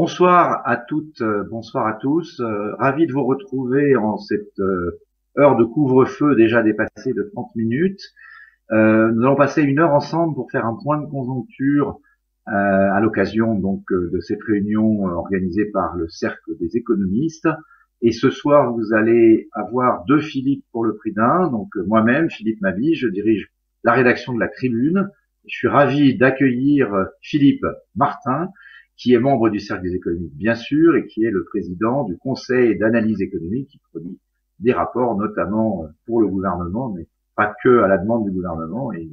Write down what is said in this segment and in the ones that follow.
Bonsoir à toutes, bonsoir à tous. Ravi de vous retrouver en cette heure de couvre-feu déjà dépassée de 30 minutes. Nous allons passer une heure ensemble pour faire un point de conjoncture à l'occasion donc de cette réunion organisée par le Cercle des économistes. Et ce soir, vous allez avoir deux Philippe pour le prix d'un. Donc moi-même, Philippe Mabille, je dirige la rédaction de la Tribune. Je suis ravi d'accueillir Philippe Martin, qui est membre du Cercle des économistes, bien sûr, et qui est le président du Conseil d'analyse économique, qui produit des rapports, notamment pour le gouvernement, mais pas que à la demande du gouvernement, et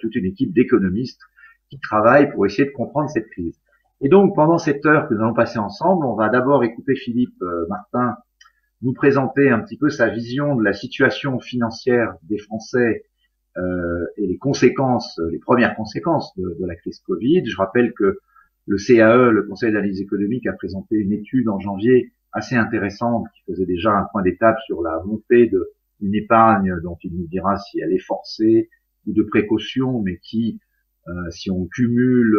toute une équipe d'économistes qui travaillent pour essayer de comprendre cette crise. Et donc, pendant cette heure que nous allons passer ensemble, on va d'abord écouter Philippe Martin nous présenter un petit peu sa vision de la situation financière des Français et les conséquences, les premières conséquences de la crise Covid. Je rappelle que le CAE, le Conseil d'analyse économique, a présenté une étude en janvier assez intéressante qui faisait déjà un point d'étape sur la montée d'une épargne dont il nous dira si elle est forcée ou de précaution, mais qui, si on cumule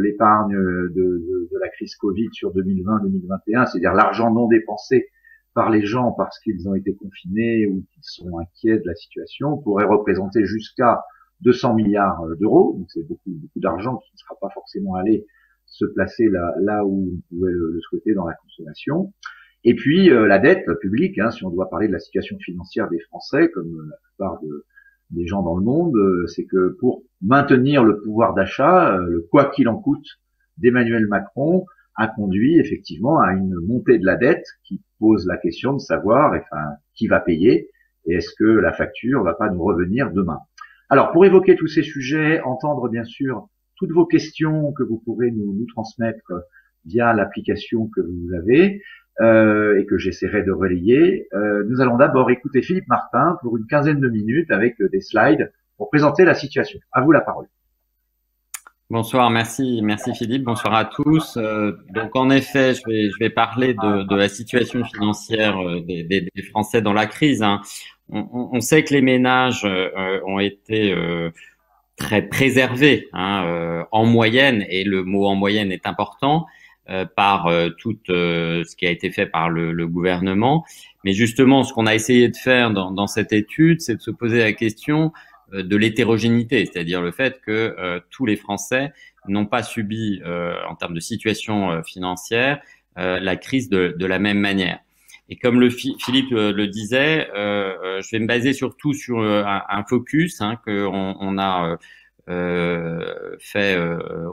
l'épargne de la crise Covid sur 2020-2021, c'est-à-dire l'argent non dépensé par les gens parce qu'ils ont été confinés ou qu'ils sont inquiets de la situation, pourrait représenter jusqu'à 200 milliards d'euros. Donc c'est beaucoup d'argent qui ne sera pas forcément allé se placer là où on pouvait le souhaiter dans la consommation. Et puis la dette publique, si on doit parler de la situation financière des Français, comme la plupart des gens dans le monde, c'est que pour maintenir le pouvoir d'achat, le quoi qu'il en coûte d'Emmanuel Macron a conduit effectivement à une montée de la dette qui pose la question de savoir qui va payer et est-ce que la facture va pas nous revenir demain. Alors pour évoquer tous ces sujets, entendre bien sûr toutes vos questions que vous pourrez nous transmettre via l'application que vous avez et que j'essaierai de relayer. Nous allons d'abord écouter Philippe Martin pour une quinzaine de minutes avec des slides pour présenter la situation. À vous la parole. Bonsoir, merci Philippe, bonsoir à tous. Donc en effet, je vais parler de la situation financière des Français dans la crise. On sait que les ménages ont été très préservés en moyenne, et le mot en moyenne est important, par tout ce qui a été fait par le gouvernement. Mais justement, ce qu'on a essayé de faire dans cette étude, c'est de se poser la question de l'hétérogénéité, c'est-à-dire le fait que tous les Français n'ont pas subi, en termes de situation financière, la crise de la même manière. Et comme Philippe le disait, je vais me baser surtout sur un focus qu'on a fait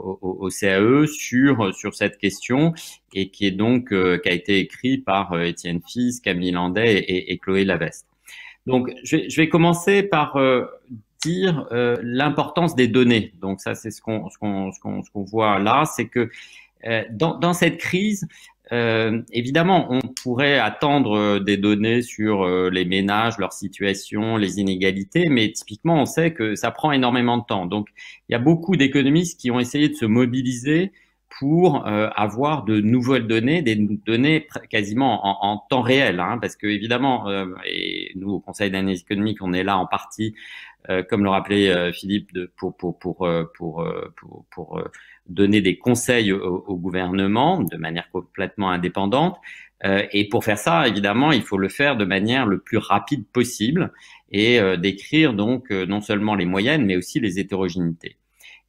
au CAE sur cette question, et qui est donc qui a été écrit par Étienne Fils, Camille Landais et Chloé Laveste. Donc, je vais commencer par dire l'importance des données. Donc ça, c'est ce qu'on voit là, c'est que dans cette crise, évidemment, on pourrait attendre des données sur les ménages, leur situation, les inégalités, mais typiquement, on sait que ça prend énormément de temps. Donc, il y a beaucoup d'économistes qui ont essayé de se mobiliser pour avoir de nouvelles données, des données quasiment en temps réel, parce que évidemment, et nous au Conseil d'analyse économique, on est là en partie, comme le rappelait Philippe, pour donner des conseils au gouvernement de manière complètement indépendante. Et pour faire ça, évidemment, il faut le faire de manière le plus rapide possible et décrire donc non seulement les moyennes, mais aussi les hétérogénéités.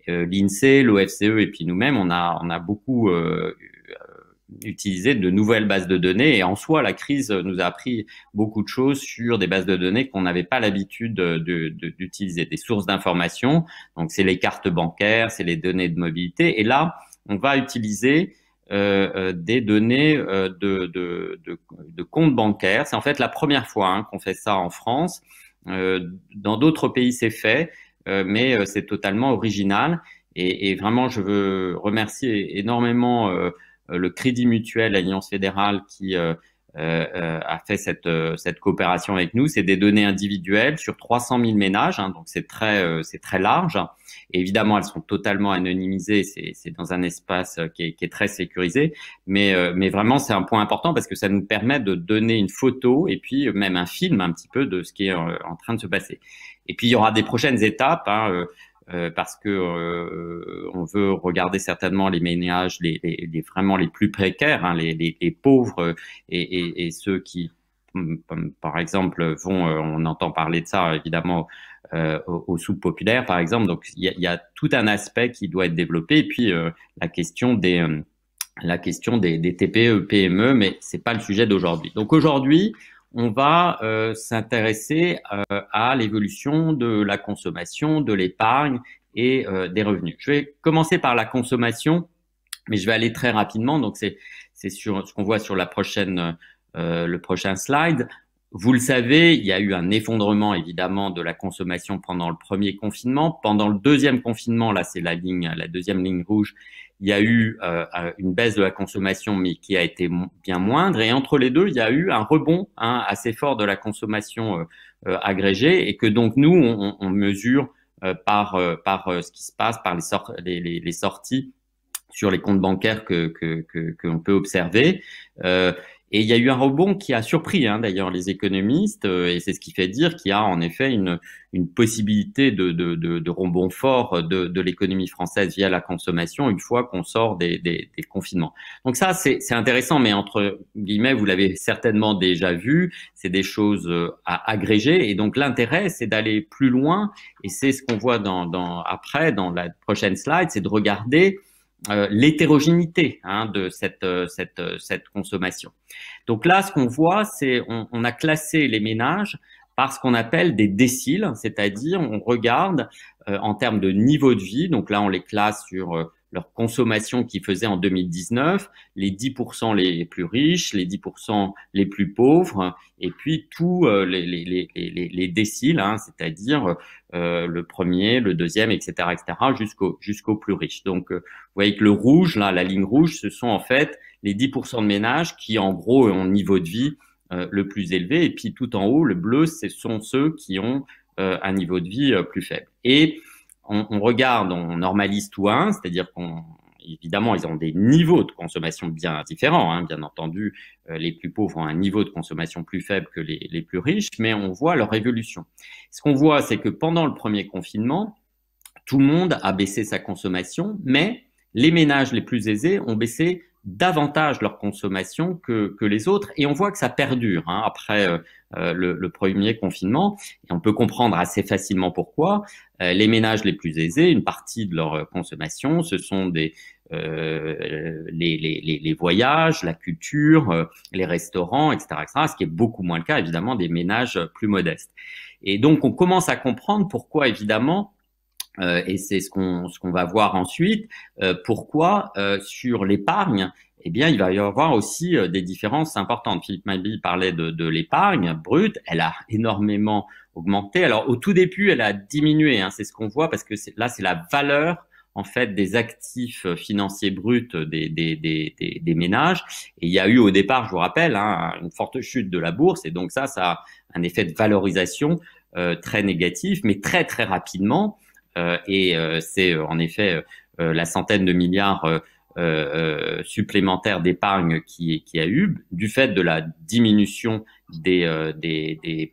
L'INSEE, l'OFCE et puis nous-mêmes, on a beaucoup utilisé de nouvelles bases de données, et en soi, la crise nous a appris beaucoup de choses sur des bases de données qu'on n'avait pas l'habitude d'utiliser, des sources d'information. Donc, c'est les cartes bancaires, c'est les données de mobilité, et là, on va utiliser des données de comptes bancaires. C'est en fait la première fois qu'on fait ça en France. Dans d'autres pays, c'est fait. Mais c'est totalement original, et vraiment je veux remercier énormément le Crédit Mutuel Alliance Fédérale qui a fait cette coopération avec nous. C'est des données individuelles sur 300 000 ménages, donc c'est très large. Et évidemment, elles sont totalement anonymisées. C'est dans un espace qui est très sécurisé, mais vraiment c'est un point important parce que ça nous permet de donner une photo et puis même un film un petit peu de ce qui est en train de se passer. Et puis il y aura des prochaines étapes. parce que on veut regarder certainement les ménages vraiment les plus précaires, hein, les pauvres et ceux qui, par exemple, on entend parler de ça évidemment aux soupes populaires, par exemple. Donc il y a tout un aspect qui doit être développé, et puis la question des TPE, PME, mais c'est pas le sujet d'aujourd'hui. Donc aujourd'hui, on va s'intéresser à l'évolution de la consommation, de l'épargne et des revenus. Je vais commencer par la consommation, mais je vais aller très rapidement. Donc c'est sur ce qu'on voit sur le prochain slide. Vous le savez, il y a eu un effondrement évidemment de la consommation pendant le premier confinement. Pendant le deuxième confinement, là c'est la deuxième ligne rouge, il y a eu une baisse de la consommation, mais qui a été bien moindre. Et entre les deux, il y a eu un rebond assez fort de la consommation agrégée, et que donc nous, on mesure par ce qui se passe, par les sorties sur les comptes bancaires que l'on peut observer. Et il y a eu un rebond qui a surpris d'ailleurs les économistes, et c'est ce qui fait dire qu'il y a en effet une possibilité de rebond fort de l'économie française via la consommation une fois qu'on sort des confinements. Donc ça, c'est intéressant, mais entre guillemets, vous l'avez certainement déjà vu, c'est des choses à agréger, et donc l'intérêt, c'est d'aller plus loin, et c'est ce qu'on voit après, dans la prochaine slide, c'est de regarder l'hétérogénéité de cette consommation. Donc là, ce qu'on voit, c'est on a classé les ménages par ce qu'on appelle des déciles, c'est-à-dire on regarde en termes de niveau de vie. Donc là, on les classe sur leur consommation qu'ils faisaient en 2019, les 10% les plus riches, les 10% les plus pauvres, et puis tous les déciles, c'est-à-dire le premier, le deuxième, etc., jusqu'au plus riche. Donc, vous voyez que le rouge, là, la ligne rouge, ce sont en fait les 10% de ménages qui, en gros, ont un niveau de vie le plus élevé, et puis tout en haut, le bleu, ce sont ceux qui ont un niveau de vie plus faible. Et on regarde, on normalise tout c'est-à-dire évidemment, ils ont des niveaux de consommation bien différents. Bien entendu, les plus pauvres ont un niveau de consommation plus faible que les plus riches, mais on voit leur évolution. Ce qu'on voit, c'est que pendant le premier confinement, tout le monde a baissé sa consommation, mais les ménages les plus aisés ont baissé davantage leur consommation que les autres, et on voit que ça perdure après le premier confinement, et on peut comprendre assez facilement pourquoi. Les ménages les plus aisés, une partie de leur consommation, ce sont les voyages, la culture, les restaurants, etc., ce qui est beaucoup moins le cas évidemment des ménages plus modestes. Et donc on commence à comprendre pourquoi évidemment, et c'est ce qu'on va voir ensuite, pourquoi sur l'épargne, eh bien, il va y avoir aussi des différences importantes. Philippe Mabille parlait de l'épargne brute, elle a énormément augmenté. Alors au tout début, elle a diminué, c'est ce qu'on voit, parce que là, c'est la valeur en fait des actifs financiers bruts des ménages. Et il y a eu au départ, je vous rappelle, une forte chute de la bourse, et donc ça a un effet de valorisation très négatif, mais très très rapidement. C'est en effet la centaine de milliards supplémentaires d'épargne qui a eu, du fait de la diminution des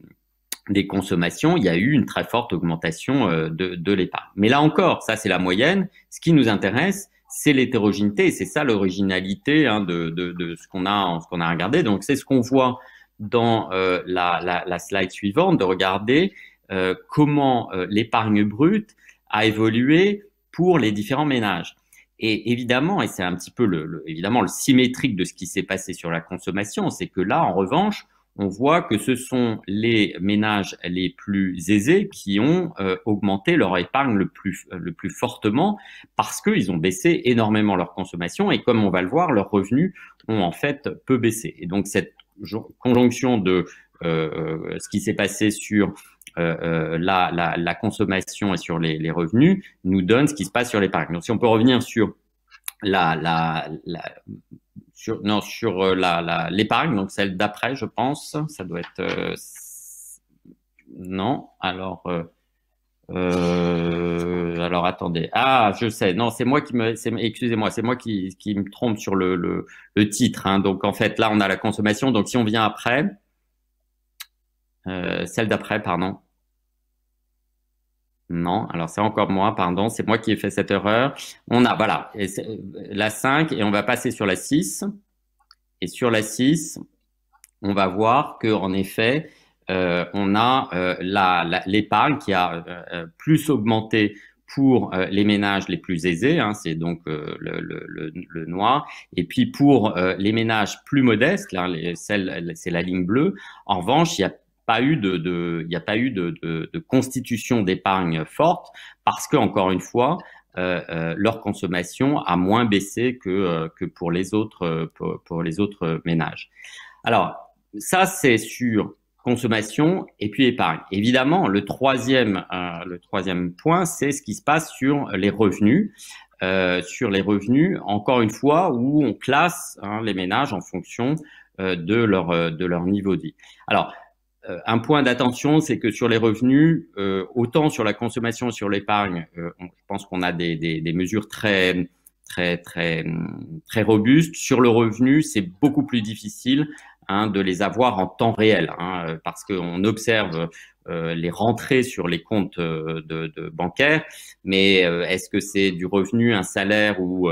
consommations. Il y a eu une très forte augmentation de l'épargne. Mais là encore, ça c'est la moyenne. Ce qui nous intéresse, c'est l'hétérogénéité, et c'est ça l'originalité de ce qu'on a regardé. Donc c'est ce qu'on voit dans la slide suivante, de regarder comment l'épargne brute a évolué pour les différents ménages. Et évidemment, et c'est un petit peu évidemment le symétrique de ce qui s'est passé sur la consommation, c'est que là, en revanche, on voit que ce sont les ménages les plus aisés qui ont augmenté leur épargne le plus fortement, parce qu'ils ont baissé énormément leur consommation, et comme on va le voir, leurs revenus ont en fait peu baissé. Et donc cette conjonction de ce qui s'est passé sur la consommation et sur les revenus nous donne ce qui se passe sur l'épargne. Donc si on peut revenir sur l'épargne, donc celle d'après, je pense, ça doit être non. Alors attendez. Ah, je sais. Non, c'est moi excusez-moi, c'est moi qui me trompe sur le titre. Donc en fait, là, on a la consommation. Donc si on vient après, celle d'après, pardon. Non, alors c'est encore moi, pardon, c'est moi qui ai fait cette erreur. On a, voilà, la 5 et on va passer sur la 6. Et sur la 6, on va voir que en effet, on a l'épargne qui a plus augmenté pour les ménages les plus aisés, hein, c'est donc le noir, et puis pour les ménages plus modestes, là, c'est la ligne bleue. En revanche, il n'y a pas eu il n'y a pas eu de constitution d'épargne forte parce que encore une fois, leur consommation a moins baissé que pour les autres pour les autres ménages. Alors, ça, c'est sur consommation et puis épargne. Évidemment, le troisième point, c'est ce qui se passe sur les revenus. Sur les revenus, encore une fois, où on classe les ménages en fonction de leur niveau de vie. Alors, un point d'attention, c'est que sur les revenus, autant sur la consommation, sur l'épargne, je pense qu'on a des mesures très robustes. Sur le revenu, c'est beaucoup plus difficile de les avoir en temps réel, parce qu'on observe les rentrées sur les comptes de bancaires, mais est-ce que c'est du revenu, un salaire ou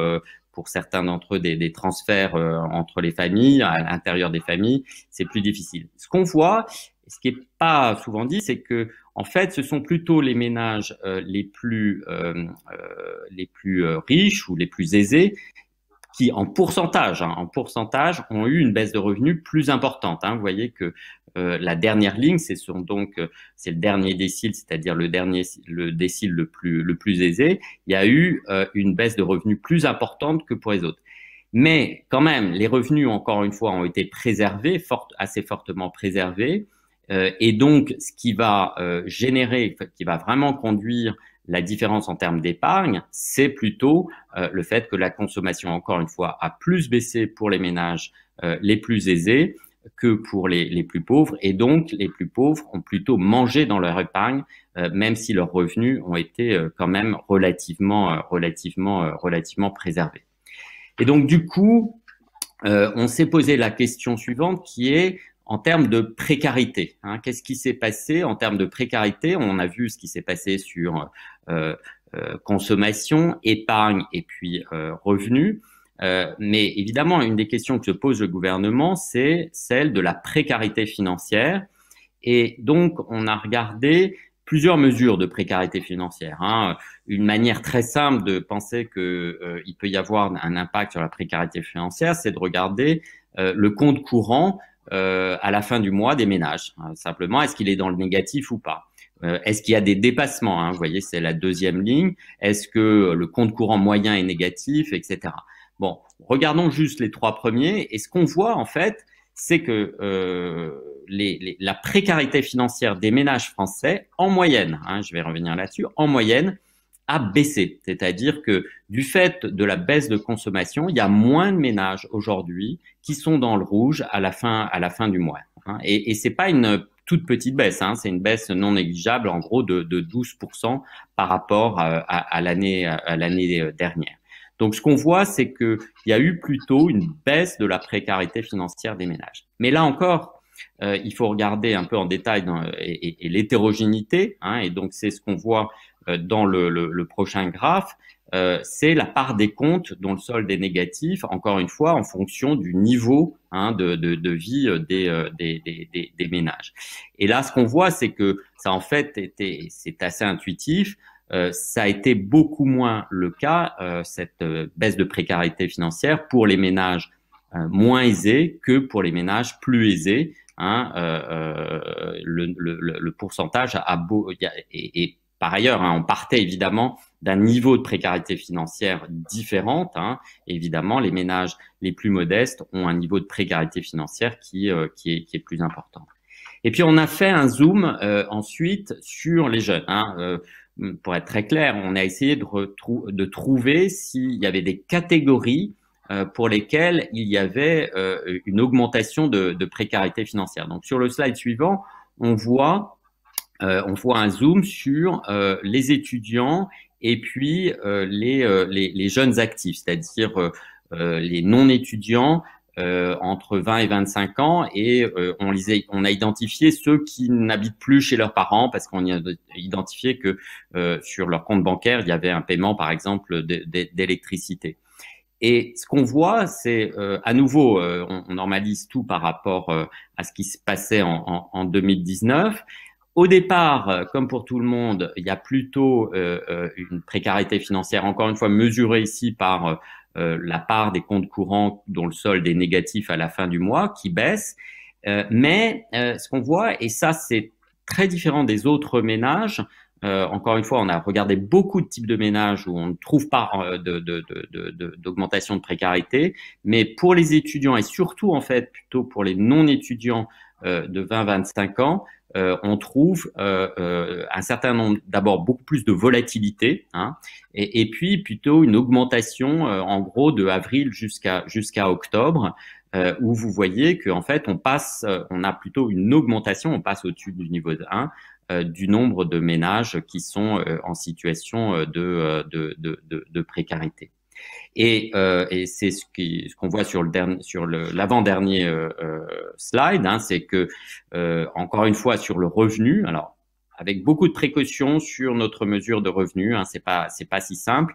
pour certains d'entre eux des transferts entre les familles, à l'intérieur des familles, c'est plus difficile. Ce qu'on voit, ce qui est pas souvent dit, c'est que en fait, ce sont plutôt les ménages les plus riches ou les plus aisés qui, en pourcentage, ont eu une baisse de revenus plus importante. Vous voyez que la dernière ligne, c'est le dernier décile, c'est-à-dire le décile le plus aisé. Il y a eu une baisse de revenus plus importante que pour les autres. Mais quand même, les revenus, encore une fois, ont été préservés, assez fortement préservés. Et donc, ce qui va qui va vraiment conduire la différence en termes d'épargne, c'est plutôt le fait que la consommation, encore une fois, a plus baissé pour les ménages les plus aisés que pour les plus pauvres. Et donc, les plus pauvres ont plutôt mangé dans leur épargne, même si leurs revenus ont été quand même relativement préservés. Et donc, du coup, on s'est posé la question suivante qui est en termes de précarité. Qu'est-ce qui s'est passé en termes de précarité? On a vu ce qui s'est passé sur consommation, épargne et puis revenus. Mais évidemment, une des questions que se pose le gouvernement, c'est celle de la précarité financière. Et donc, on a regardé plusieurs mesures de précarité financière. Une manière très simple de penser que il peut y avoir un impact sur la précarité financière, c'est de regarder le compte courant à la fin du mois des ménages. Simplement, est-ce qu'il est dans le négatif ou pas? Est-ce qu'il y a des dépassements? Vous voyez, c'est la deuxième ligne. Est-ce que le compte courant moyen est négatif, etc. Bon, regardons juste les trois premiers. Et ce qu'on voit, en fait, c'est que la précarité financière des ménages français, en moyenne, je vais revenir là-dessus, en moyenne, a baissé. C'est-à-dire que du fait de la baisse de consommation, il y a moins de ménages aujourd'hui qui sont dans le rouge à la fin du mois. Et c'est pas une toute petite baisse, c'est une baisse non négligeable, en gros de 12% par rapport à l'année dernière. Donc ce qu'on voit, c'est que il y a eu plutôt une baisse de la précarité financière des ménages. Mais là encore, il faut regarder un peu en détail et l'hétérogénéité, et donc c'est ce qu'on voit dans le prochain graphe, c'est la part des comptes dont le solde est négatif, encore une fois, en fonction du niveau de vie des ménages. Et là, ce qu'on voit, c'est que ça, en fait, c'est assez intuitif. Ça a été beaucoup moins le cas, cette baisse de précarité financière pour les ménages moins aisés que pour les ménages plus aisés. Le pourcentage et par ailleurs, on partait évidemment d'un niveau de précarité financière différente. Évidemment, les ménages les plus modestes ont un niveau de précarité financière qui est plus important. Et puis, on a fait un zoom ensuite sur les jeunes. Pour être très clair, on a essayé de trouver s'il y avait des catégories pour lesquelles il y avait une augmentation de précarité financière. Donc, sur le slide suivant, on voit un zoom sur les étudiants et puis les jeunes actifs, c'est-à-dire les non-étudiants entre 20 et 25 ans et on a identifié ceux qui n'habitent plus chez leurs parents parce qu'on a identifié que sur leur compte bancaire, il y avait un paiement, par exemple, d'électricité. Et ce qu'on voit, c'est à nouveau, on normalise tout par rapport à ce qui se passait en 2019. Au départ, comme pour tout le monde, il y a plutôt une précarité financière, encore une fois mesurée ici par la part des comptes courants dont le solde est négatif à la fin du mois, qui baisse. Mais ce qu'on voit, et ça c'est très différent des autres ménages, encore une fois, on a regardé beaucoup de types de ménages où on ne trouve pas d'augmentation de précarité, mais pour les étudiants et surtout en fait plutôt pour les non-étudiants de 20-25 ans, on trouve un certain nombre, d'abord beaucoup plus de volatilité, hein, et puis plutôt une augmentation en gros de avril jusqu'à octobre, où vous voyez qu'en fait on a plutôt une augmentation, on passe au-dessus du niveau 1 du nombre de ménages qui sont en situation de précarité. Et c'est ce qu'on voit sur l'avant-dernier slide, hein, c'est que encore une fois sur le revenu, alors avec beaucoup de précautions sur notre mesure de revenu, hein, c'est pas si simple,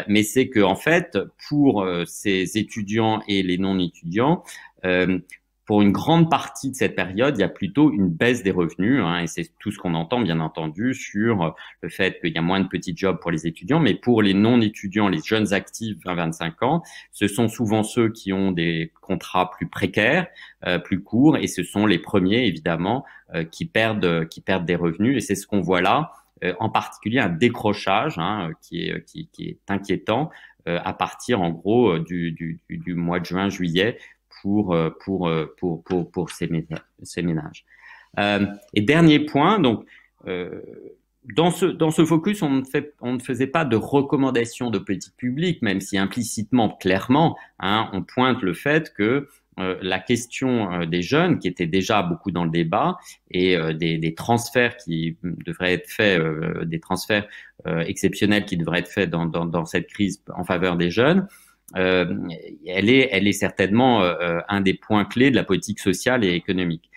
mais c'est que en fait pour ces étudiants et les non-étudiants, pour une grande partie de cette période, il y a plutôt une baisse des revenus, hein, et c'est tout ce qu'on entend, bien entendu, sur le fait qu'il y a moins de petits jobs pour les étudiants, mais pour les non-étudiants, les jeunes actifs 20-25 ans, ce sont souvent ceux qui ont des contrats plus précaires, plus courts, et ce sont les premiers, évidemment, qui perdent des revenus, et c'est ce qu'on voit là, en particulier un décrochage, hein, qui est inquiétant, à partir, en gros, du mois de juin-juillet, pour ces ménages. Et dernier point, donc dans ce focus, on ne faisait pas de recommandations de politique publique, même si implicitement, clairement, hein, on pointe le fait que la question des jeunes, qui était déjà beaucoup dans le débat, et des transferts qui devraient être faits, des transferts exceptionnels qui devraient être faits dans cette crise en faveur des jeunes, elle est certainement un des points clés de la politique sociale et économique.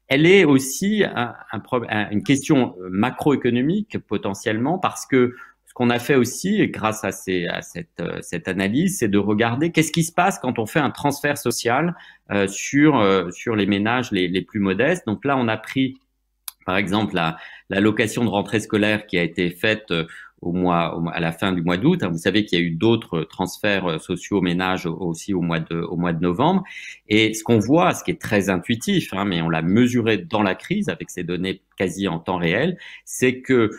Elle est aussi une question macroéconomique potentiellement, parce que ce qu'on a fait aussi grâce à cette analyse, c'est de regarder qu'est-ce qui se passe quand on fait un transfert social sur les ménages les plus modestes. Donc là, on a pris par exemple l'allocation de rentrée scolaire qui a été faite à la fin du mois d'août. Vous savez qu'il y a eu d'autres transferts sociaux aux ménages aussi au mois de novembre. Et ce qu'on voit, ce qui est très intuitif, hein, mais on l'a mesuré dans la crise avec ces données quasi en temps réel, c'est que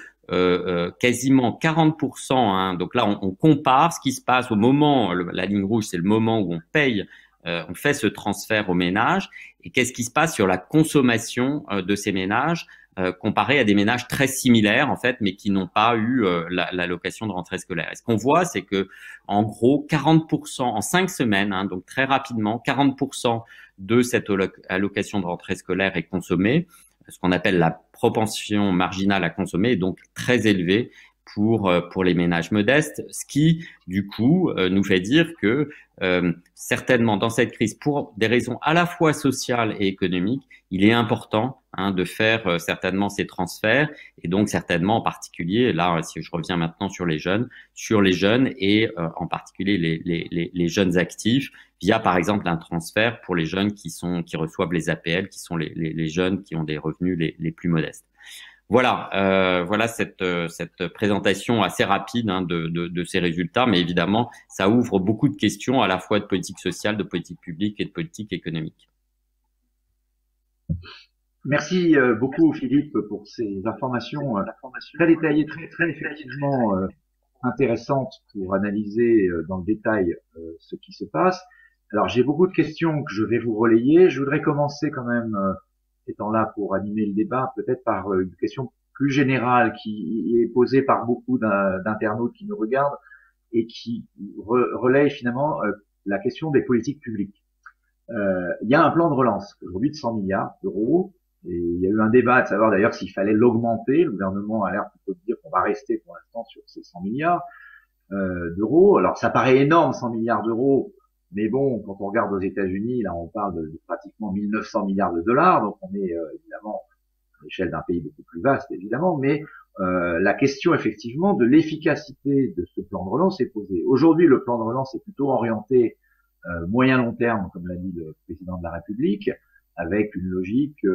quasiment 40%, hein, donc là on compare ce qui se passe au moment, la ligne rouge c'est le moment où on paye, on fait ce transfert aux ménages, et qu'est-ce qui se passe sur la consommation de ces ménages comparé à des ménages très similaires en fait, mais qui n'ont pas eu l'allocation de rentrée scolaire. Et ce qu'on voit, c'est que en gros 40% en 5 semaines, hein, donc très rapidement, 40% de cette allocation de rentrée scolaire est consommée. Ce qu'on appelle la propension marginale à consommer est donc très élevée pour les ménages modestes, ce qui, du coup, nous fait dire que certainement dans cette crise, pour des raisons à la fois sociales et économiques, il est important de faire certainement ces transferts, et donc certainement en particulier, là, si je reviens maintenant sur les jeunes et en particulier les jeunes actifs, via par exemple un transfert pour les jeunes qui reçoivent les APL, qui sont les jeunes qui ont des revenus les plus modestes. Voilà, voilà cette présentation assez rapide de ces résultats, mais évidemment, ça ouvre beaucoup de questions à la fois de politique sociale, de politique publique et de politique économique. Merci beaucoup Philippe pour ces informations très détaillées, très effectivement intéressantes pour analyser dans le détail ce qui se passe. Alors j'ai beaucoup de questions que je vais vous relayer. Je voudrais commencer quand même, étant là pour animer le débat, peut-être par une question plus générale qui est posée par beaucoup d'internautes qui nous regardent et qui relaye finalement la question des politiques publiques. Il y a un plan de relance aujourd'hui de 100 milliards d'euros. Et il y a eu un débat de savoir d'ailleurs s'il fallait l'augmenter. Le gouvernement a l'air plutôt de dire qu'on va rester pour l'instant sur ces 100 milliards d'euros. Alors ça paraît énorme, 100 milliards d'euros, Mais bon, quand on regarde aux États-Unis, là, on parle de pratiquement 1900 milliards de dollars, donc on est évidemment à l'échelle d'un pays beaucoup plus vaste, évidemment, mais la question effectivement de l'efficacité de ce plan de relance est posée. Aujourd'hui, le plan de relance est plutôt orienté moyen-long terme, comme l'a dit le président de la République, avec une logique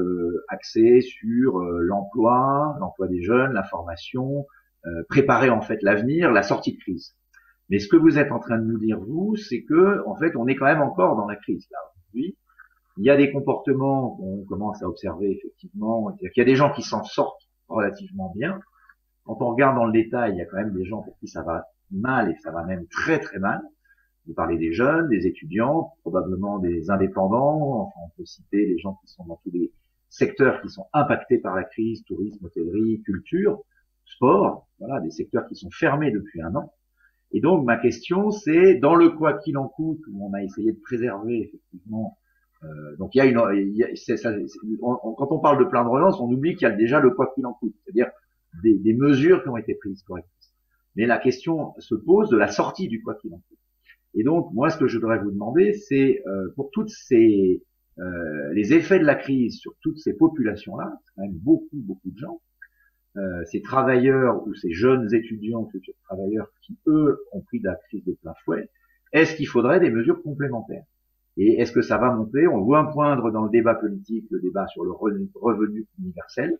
axée sur l'emploi des jeunes, la formation, préparer en fait l'avenir, la sortie de crise. Mais ce que vous êtes en train de nous dire, vous, c'est que en fait, on est quand même encore dans la crise là aujourd'hui. Il y a des comportements qu'on commence à observer effectivement, c'est-à-dire qu'il y a des gens qui s'en sortent relativement bien. Quand on regarde dans le détail, il y a quand même des gens pour qui ça va mal et ça va même très très mal. Vous parlez des jeunes, des étudiants, probablement des indépendants, enfin on peut citer les gens qui sont dans tous les secteurs qui sont impactés par la crise, tourisme, hôtellerie, culture, sport, voilà, des secteurs qui sont fermés depuis un an. Et donc ma question c'est, dans le quoi qu'il en coûte, où on a essayé de préserver effectivement, donc il y a quand on parle de plan de relance, on oublie qu'il y a déjà le quoi qu'il en coûte, c'est-à-dire des mesures qui ont été prises correctement. Mais la question se pose de la sortie du quoi qu'il en coûte. Et donc, moi, ce que je voudrais vous demander, c'est pour toutes ces les effets de la crise sur toutes ces populations-là, c'est quand même beaucoup de gens, ces travailleurs ou ces jeunes étudiants, futurs travailleurs qui, eux, ont pris de la crise de plein fouet, est-ce qu'il faudrait des mesures complémentaires? Et est-ce que ça va monter? On voit poindre dans le débat politique le débat sur le revenu universel.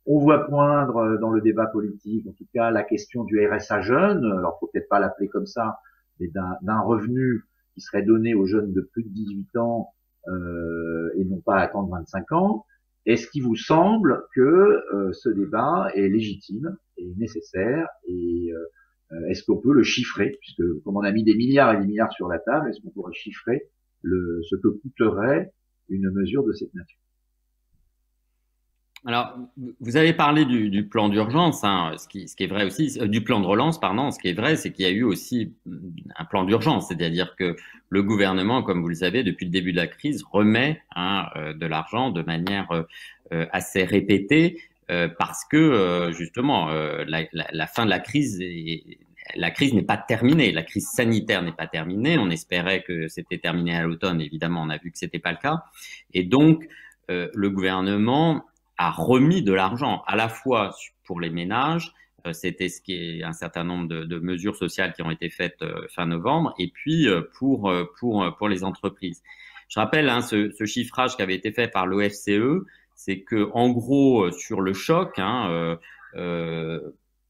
On voit poindre dans le débat politique, en tout cas, la question du RSA jeune. Alors, faut peut-être pas l'appeler comme ça, mais d'un revenu qui serait donné aux jeunes de plus de 18 ans et non pas attendre 25 ans. Est-ce qu'il vous semble que ce débat est légitime et nécessaire et est-ce qu'on peut le chiffrer, puisque comme on a mis des milliards et des milliards sur la table, est-ce qu'on pourrait chiffrer ce que coûterait une mesure de cette nature? Alors, vous avez parlé du plan d'urgence, hein, ce qui est vrai aussi, du plan de relance, pardon. Ce qui est vrai, c'est qu'il y a eu aussi un plan d'urgence, c'est-à-dire que le gouvernement, comme vous le savez, depuis le début de la crise, remet de l'argent de manière assez répétée, parce que justement, la fin de la crise la crise n'est pas terminée, la crise sanitaire n'est pas terminée. On espérait que c'était terminé à l'automne, évidemment, on a vu que c'était pas le cas, et donc le gouvernement a remis de l'argent à la fois pour les ménages, c'était ce qui est un certain nombre de mesures sociales qui ont été faites fin novembre, et puis pour les entreprises. Je rappelle ce chiffrage qui avait été fait par l'OFCE, c'est que en gros sur le choc,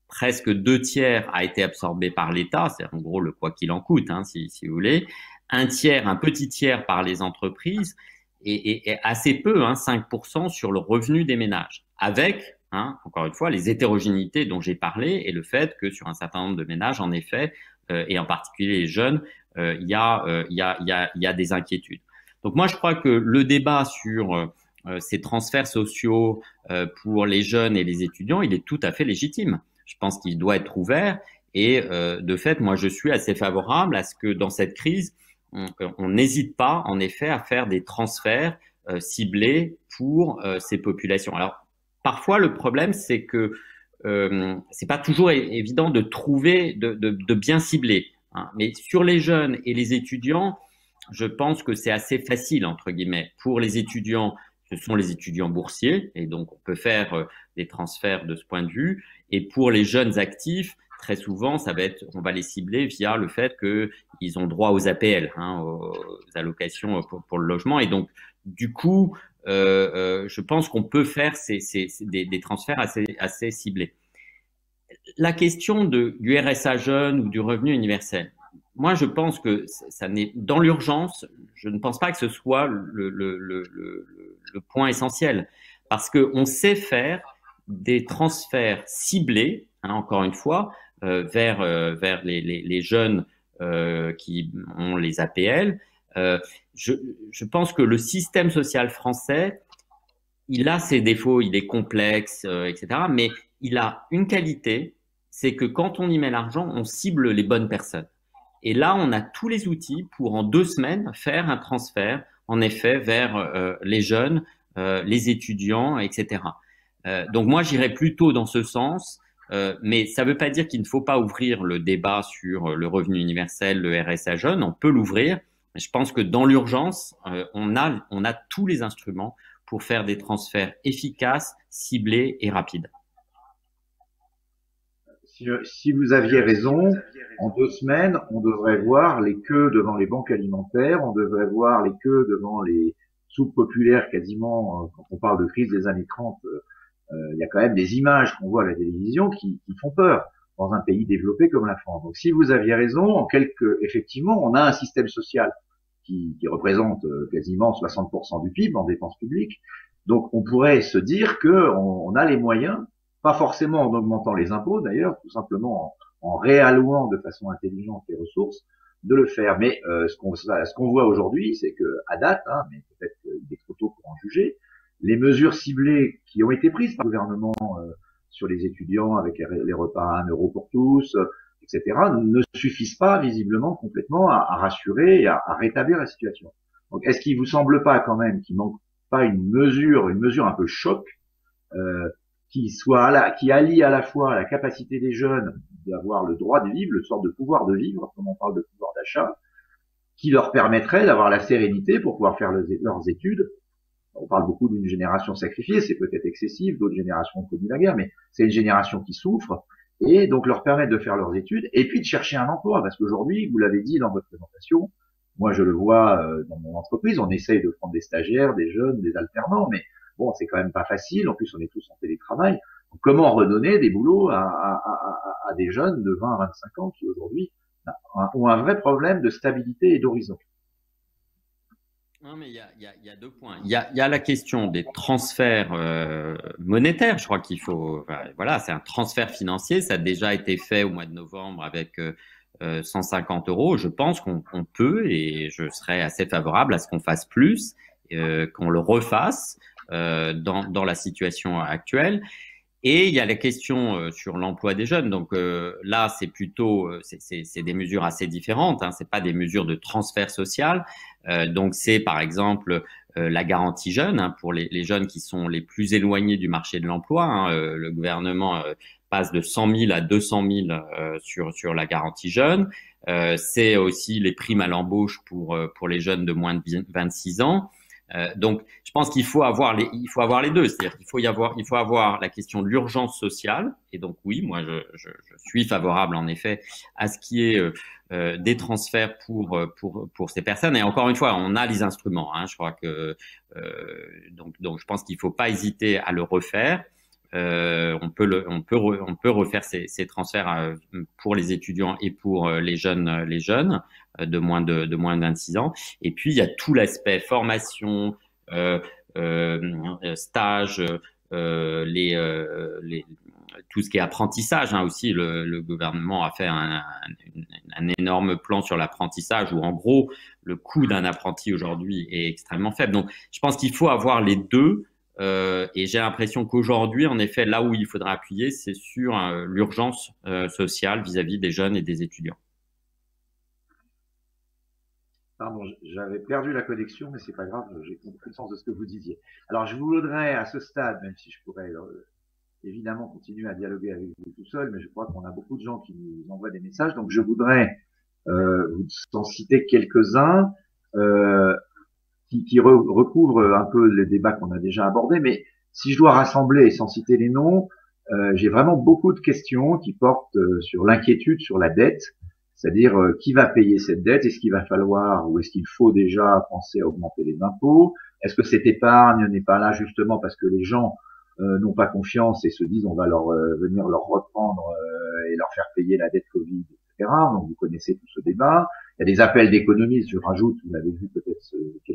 presque 2/3 a été absorbé par l'État, c'est en gros le quoi qu'il en coûte, si vous voulez, un petit tiers par les entreprises, et assez peu, 5% sur le revenu des ménages, avec, encore une fois, les hétérogénéités dont j'ai parlé et le fait que sur un certain nombre de ménages, en effet, et en particulier les jeunes, il y a des inquiétudes. Donc moi, je crois que le débat sur ces transferts sociaux pour les jeunes et les étudiants, il est tout à fait légitime. Je pense qu'il doit être ouvert, et de fait, moi, je suis assez favorable à ce que dans cette crise, on n'hésite pas, en effet, à faire des transferts ciblés pour ces populations. Alors, parfois, le problème, c'est que c'est pas toujours évident de trouver, de bien cibler. Mais sur les jeunes et les étudiants, je pense que c'est assez facile, entre guillemets. Pour les étudiants, ce sont les étudiants boursiers, et donc on peut faire des transferts de ce point de vue. Et pour les jeunes actifs, très souvent, on va les cibler via le fait qu'ils ont droit aux APL, aux allocations pour le logement. Et donc, du coup, je pense qu'on peut faire des transferts assez ciblés. La question du RSA jeune ou du revenu universel, moi, je pense que ça n'est dans l'urgence. Je ne pense pas que ce soit le point essentiel, parce que on sait faire des transferts ciblés, encore une fois, vers les jeunes qui ont les APL. Je pense que le système social français, il a ses défauts, il est complexe, etc. Mais il a une qualité, c'est que quand on y met l'argent, on cible les bonnes personnes. Et là, on a tous les outils pour en 2 semaines faire un transfert, en effet, vers les jeunes, les étudiants, etc. Donc moi, j'irais plutôt dans ce sens. Mais ça ne veut pas dire qu'il ne faut pas ouvrir le débat sur le revenu universel, le RSA jeune. On peut l'ouvrir. Je pense que dans l'urgence, on a tous les instruments pour faire des transferts efficaces, ciblés et rapides. Si vous aviez raison, en 2 semaines, on devrait voir les queues devant les banques alimentaires, on devrait voir les queues devant les soupes populaires quasiment, quand on parle de crise des années 30, il y a quand même des images qu'on voit à la télévision qui font peur dans un pays développé comme la France. Donc si vous aviez raison, effectivement, on a un système social qui représente quasiment 60% du PIB en dépenses publiques. Donc on pourrait se dire que on a les moyens, pas forcément en augmentant les impôts d'ailleurs, tout simplement en réallouant de façon intelligente les ressources, de le faire. Mais ce qu'on voit aujourd'hui, c'est que à date, mais peut-être qu'il est trop tôt pour en juger, les mesures ciblées qui ont été prises par le gouvernement sur les étudiants avec les repas à 1 euro pour tous, etc., ne suffisent pas visiblement complètement à rassurer et à rétablir la situation. Donc, est-ce qu'il vous semble pas quand même qu'il manque pas une mesure un peu choc, qui allie à la fois la capacité des jeunes d'avoir le droit de vivre, le sort de pouvoir de vivre, comme on parle de pouvoir d'achat, qui leur permettrait d'avoir la sérénité pour pouvoir faire leurs études. On parle beaucoup d'une génération sacrifiée, c'est peut-être excessif, d'autres générations ont connu la guerre, mais c'est une génération qui souffre, et donc leur permettre de faire leurs études, et puis de chercher un emploi, parce qu'aujourd'hui, vous l'avez dit dans votre présentation, moi je le vois dans mon entreprise, on essaye de prendre des stagiaires, des jeunes, des alternants, mais bon, c'est quand même pas facile, en plus on est tous en télétravail. Donc, comment redonner des boulots à des jeunes de 20 à 25 ans qui aujourd'hui ont un vrai problème de stabilité et d'horizon? Non, mais il y a 2 points. Il y a la question des transferts monétaires. Je crois qu'il faut, voilà, c'est un transfert financier. Ça a déjà été fait au mois de novembre avec 150 euros. Je pense qu'on peut, et je serais assez favorable à ce qu'on fasse plus, qu'on le refasse dans la situation actuelle. Et il y a la question sur l'emploi des jeunes. Donc là, c'est plutôt, c'est des mesures assez différentes. C'est pas des mesures de transfert social. Donc c'est par exemple la garantie jeune pour les jeunes qui sont les plus éloignés du marché de l'emploi. Le gouvernement passe de 100 000 à 200 000 sur la garantie jeune. C'est aussi les primes à l'embauche pour les jeunes de moins de 26 ans. Donc, je pense qu'il faut avoir les deux. C'est-à-dire qu'il faut avoir la question de l'urgence sociale. Et donc, oui, moi, je suis favorable, en effet, à ce qui est des transferts pour ces personnes. Et encore une fois, on a les instruments. Je crois que donc, je pense qu'il faut pas hésiter à le refaire. On peut refaire ces transferts pour les étudiants et pour les jeunes de moins de 26 ans. Et puis il y a tout l'aspect formation, stage, tout ce qui est apprentissage aussi. Le gouvernement a fait un énorme plan sur l'apprentissage où en gros le coût d'un apprenti aujourd'hui est extrêmement faible. Donc je pense qu'il faut avoir les deux. Et j'ai l'impression qu'aujourd'hui, en effet, là où il faudra appuyer, c'est sur l'urgence sociale vis-à-vis des jeunes et des étudiants. Pardon, j'avais perdu la connexion, mais c'est pas grave, j'ai compris le sens de ce que vous disiez. Alors, je voudrais, à ce stade, même si je pourrais évidemment continuer à dialoguer avec vous tout seul, mais je crois qu'on a beaucoup de gens qui nous envoient des messages, donc je voudrais vous en citer quelques-uns. Qui recouvre un peu les débats qu'on a déjà abordés, mais si je dois rassembler et sans citer les noms, j'ai vraiment beaucoup de questions qui portent sur l'inquiétude sur la dette, c'est-à-dire qui va payer cette dette, est-ce qu'il va falloir ou est-ce qu'il faut déjà penser à augmenter les impôts, est-ce que cette épargne n'est pas là justement parce que les gens n'ont pas confiance et se disent on va venir leur reprendre et leur faire payer la dette Covid, etc. Donc vous connaissez tout ce débat. Il y a des appels d'économistes, je rajoute, vous l'avez vu peut-être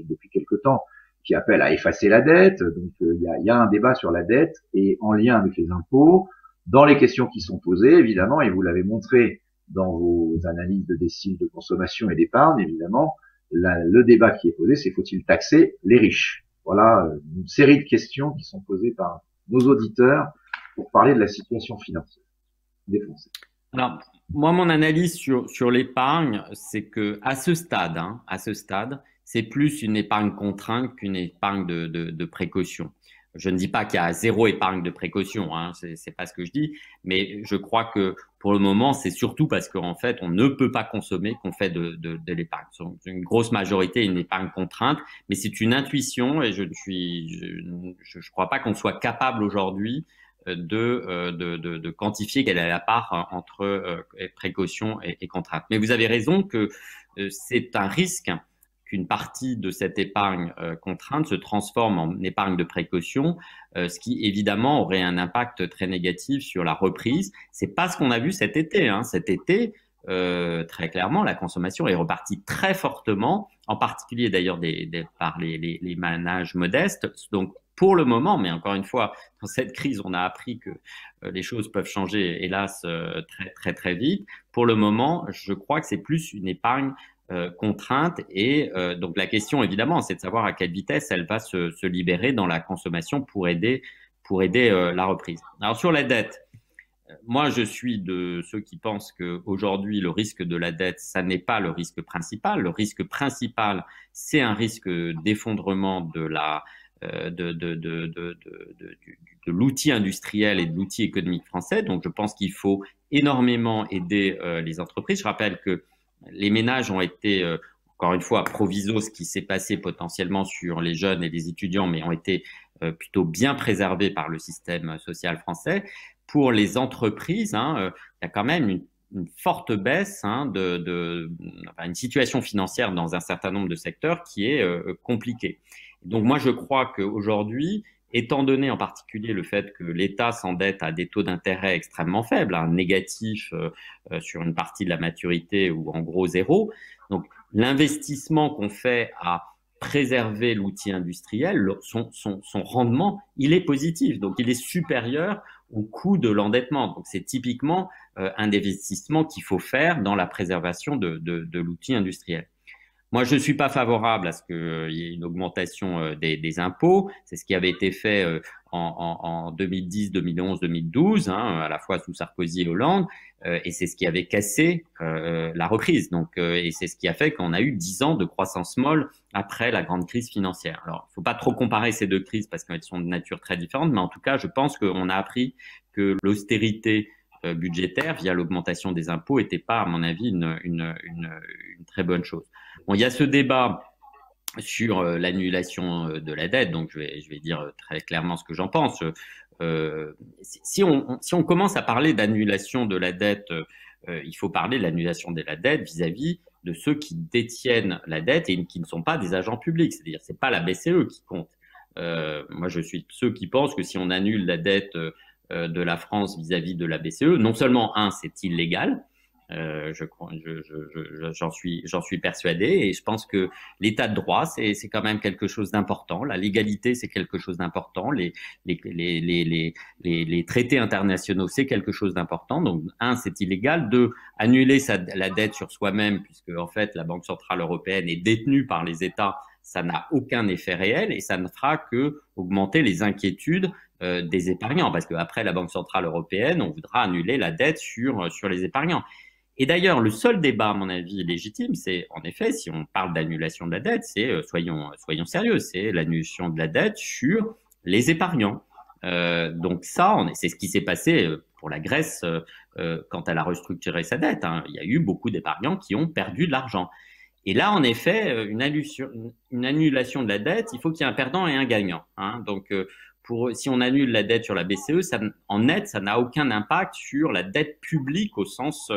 depuis quelque temps, qui appellent à effacer la dette. Donc il y a un débat sur la dette et en lien avec les impôts, dans les questions qui sont posées, évidemment, et vous l'avez montré dans vos analyses de déciles de consommation et d'épargne, évidemment, le débat qui est posé, c'est faut-il taxer les riches? Voilà une série de questions qui sont posées par nos auditeurs pour parler de la situation financière des Français. Alors, moi, mon analyse sur l'épargne, c'est que à ce stade, c'est plus une épargne contrainte qu'une épargne de précaution. Je ne dis pas qu'il y a zéro épargne de précaution, hein, c'est pas ce que je dis, mais je crois que pour le moment, c'est surtout parce qu'en fait, on ne peut pas consommer qu'on fait de l'épargne. Une grosse majorité, une épargne contrainte, mais c'est une intuition et je crois pas qu'on soit capable aujourd'hui de quantifier quelle est la part entre précaution et contrainte. Mais vous avez raison que c'est un risque qu'une partie de cette épargne contrainte se transforme en épargne de précaution, ce qui évidemment aurait un impact très négatif sur la reprise. C'est pas ce qu'on a vu cet été. Hein. Cet été, très clairement, la consommation est repartie très fortement, en particulier d'ailleurs par les ménages modestes. Donc pour le moment, mais encore une fois, dans cette crise, on a appris que les choses peuvent changer, hélas, très très très vite. Pour le moment, je crois que c'est plus une épargne contrainte et donc la question évidemment c'est de savoir à quelle vitesse elle va se libérer dans la consommation pour aider la reprise. Alors sur la dette, moi je suis de ceux qui pensent que aujourd'hui le risque de la dette ça n'est pas le risque principal. Le risque principal c'est un risque d'effondrement de l'outil industriel et de l'outil économique français. Donc je pense qu'il faut énormément aider les entreprises. Je rappelle que les ménages ont été, encore une fois, proviso, ce qui s'est passé potentiellement sur les jeunes et les étudiants, mais ont été plutôt bien préservés par le système social français. Pour les entreprises, il y a quand même une forte baisse, une situation financière dans un certain nombre de secteurs qui est compliquée. Donc moi, je crois qu'aujourd'hui, étant donné en particulier le fait que l'État s'endette à des taux d'intérêt extrêmement faibles, négatifs sur une partie de la maturité ou en gros zéro, donc l'investissement qu'on fait à préserver l'outil industriel, son rendement, il est positif, donc il est supérieur au coût de l'endettement. Donc c'est typiquement un investissement qu'il faut faire dans la préservation de l'outil industriel. Moi, je ne suis pas favorable à ce qu'il y ait une augmentation des impôts. C'est ce qui avait été fait en 2010, 2011, 2012, à la fois sous Sarkozy et Hollande, et c'est ce qui avait cassé la reprise. Donc, et c'est ce qui a fait qu'on a eu 10 ans de croissance molle après la grande crise financière. Alors, il ne faut pas trop comparer ces deux crises parce qu'elles sont de nature très différente, mais en tout cas, je pense qu'on a appris que l'austérité budgétaire via l'augmentation des impôts n'était pas, à mon avis, une très bonne chose. Bon, il y a ce débat sur l'annulation de la dette, donc je vais dire très clairement ce que j'en pense. Si on commence à parler d'annulation de la dette, il faut parler de l'annulation de la dette vis-à-vis de ceux qui détiennent la dette et qui ne sont pas des agents publics. C'est-à-dire, c'est pas la BCE qui compte. Moi, je suis de ceux qui pensent que si on annule la dette de la France vis-à-vis de la BCE, non seulement c'est illégal. J'en suis persuadé et je pense que l'état de droit c'est quand même quelque chose d'important. La légalité c'est quelque chose d'important. Les traités internationaux c'est quelque chose d'important. Donc c'est illégal. Annuler la dette sur soi-même puisque en fait la Banque centrale européenne est détenue par les États. Ça n'a aucun effet réel et ça ne fera que augmenter les inquiétudes des épargnants parce qu'après la Banque centrale européenne, on voudra annuler la dette sur les épargnants. Et d'ailleurs, le seul débat, à mon avis, légitime, c'est en effet, si on parle d'annulation de la dette, c'est soyons sérieux, c'est l'annulation de la dette sur les épargnants. Donc ça, c'est ce qui s'est passé pour la Grèce quand elle a restructuré sa dette. Il y a eu beaucoup d'épargnants qui ont perdu de l'argent. Et là, en effet, une annulation de la dette, il faut qu'il y ait un perdant et un gagnant. Donc, si on annule la dette sur la BCE, en net, ça n'a aucun impact sur la dette publique au sens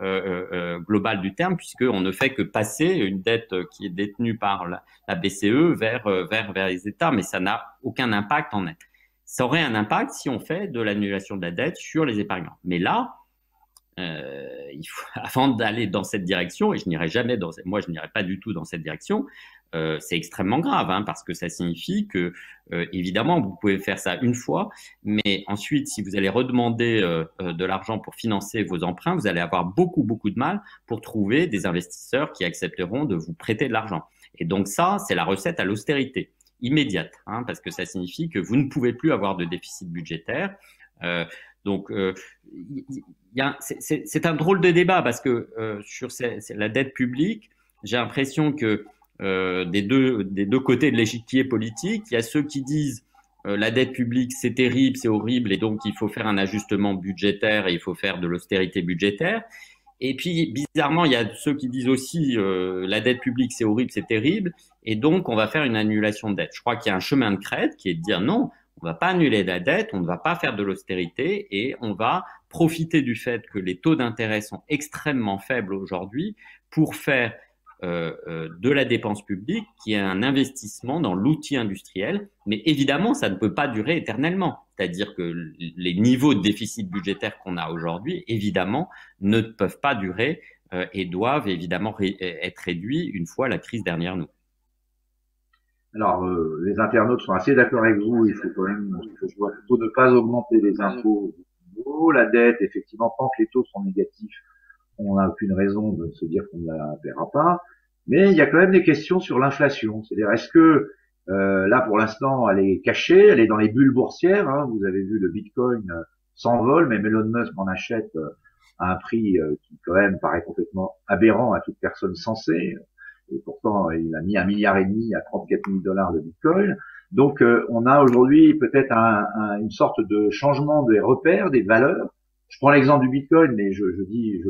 global du terme, puisqu'on ne fait que passer une dette qui est détenue par la BCE vers les États, mais ça n'a aucun impact en net. Ça aurait un impact si on fait de l'annulation de la dette sur les épargnants. Mais là, il faut, avant d'aller dans cette direction, et je n'irai pas du tout dans cette direction, c'est extrêmement grave, parce que ça signifie que, évidemment, vous pouvez faire ça une fois, mais ensuite, si vous allez redemander de l'argent pour financer vos emprunts, vous allez avoir beaucoup, beaucoup de mal pour trouver des investisseurs qui accepteront de vous prêter de l'argent. Et donc ça, c'est la recette à l'austérité immédiate, parce que ça signifie que vous ne pouvez plus avoir de déficit budgétaire. Donc, c'est un drôle de débat parce que sur la dette publique, j'ai l'impression que des deux côtés de l'échiquier politique, il y a ceux qui disent la dette publique, c'est terrible, c'est horrible, et donc il faut faire un ajustement budgétaire et il faut faire de l'austérité budgétaire. Et puis, bizarrement, il y a ceux qui disent aussi la dette publique, c'est horrible, c'est terrible, et donc on va faire une annulation de dette. Je crois qu'il y a un chemin de crête qui est de dire non, on va pas annuler la dette, on ne va pas faire de l'austérité, et on va profiter du fait que les taux d'intérêt sont extrêmement faibles aujourd'hui pour faire de la dépense publique qui est un investissement dans l'outil industriel. Mais évidemment, ça ne peut pas durer éternellement. C'est-à-dire que les niveaux de déficit budgétaire qu'on a aujourd'hui, évidemment, ne peuvent pas durer et doivent évidemment être réduits une fois la crise derrière nous. Alors, les internautes sont assez d'accord avec vous. Il faut quand même, que je vois, plutôt ne pas augmenter les impôts. La dette, effectivement, tant que les taux sont négatifs, on n'a aucune raison de se dire qu'on ne la paiera pas. Mais il y a quand même des questions sur l'inflation. C'est-à-dire, est-ce que là, pour l'instant, elle est cachée, elle est dans les bulles boursières. Hein. Vous avez vu le Bitcoin s'envole, même Elon Musk en achète à un prix qui quand même paraît complètement aberrant à toute personne sensée. Et pourtant, il a mis 1,5 milliard à 34 000 $ de Bitcoin. Donc, on a aujourd'hui peut-être une sorte de changement des repères, des valeurs. Je prends l'exemple du Bitcoin, mais je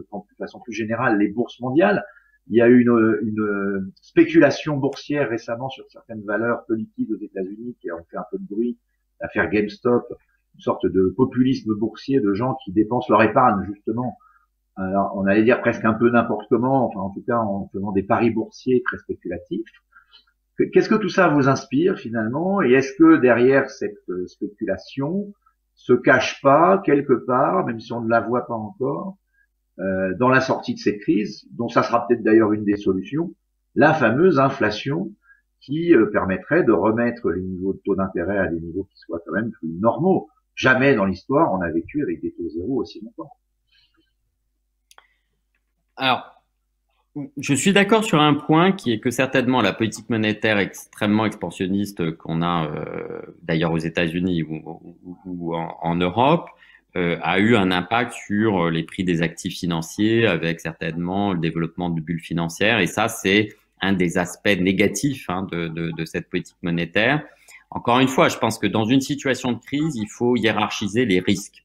prends de façon plus générale les bourses mondiales. Il y a eu une spéculation boursière récemment sur certaines valeurs politiques aux États-Unis qui ont fait un peu de bruit. L'affaire GameStop, une sorte de populisme boursier de gens qui dépensent leur épargne justement. Alors, on allait dire presque un peu n'importe comment, enfin en tout cas en faisant des paris boursiers très spéculatifs. Qu'est-ce que tout ça vous inspire finalement? Et est-ce que derrière cette spéculation se cache pas quelque part, même si on ne la voit pas encore, dans la sortie de cette crise, dont ça sera peut-être d'ailleurs une des solutions, la fameuse inflation qui permettrait de remettre les niveaux de taux d'intérêt à des niveaux qui soient quand même plus normaux. Jamais dans l'histoire on a vécu avec des taux zéro aussi longtemps. Alors, je suis d'accord sur un point qui est que certainement la politique monétaire extrêmement expansionniste qu'on a d'ailleurs aux États-Unis ou en Europe a eu un impact sur les prix des actifs financiers avec certainement le développement de bulles financières. Et ça, c'est un des aspects négatifs de cette politique monétaire. Encore une fois, je pense que dans une situation de crise, il faut hiérarchiser les risques.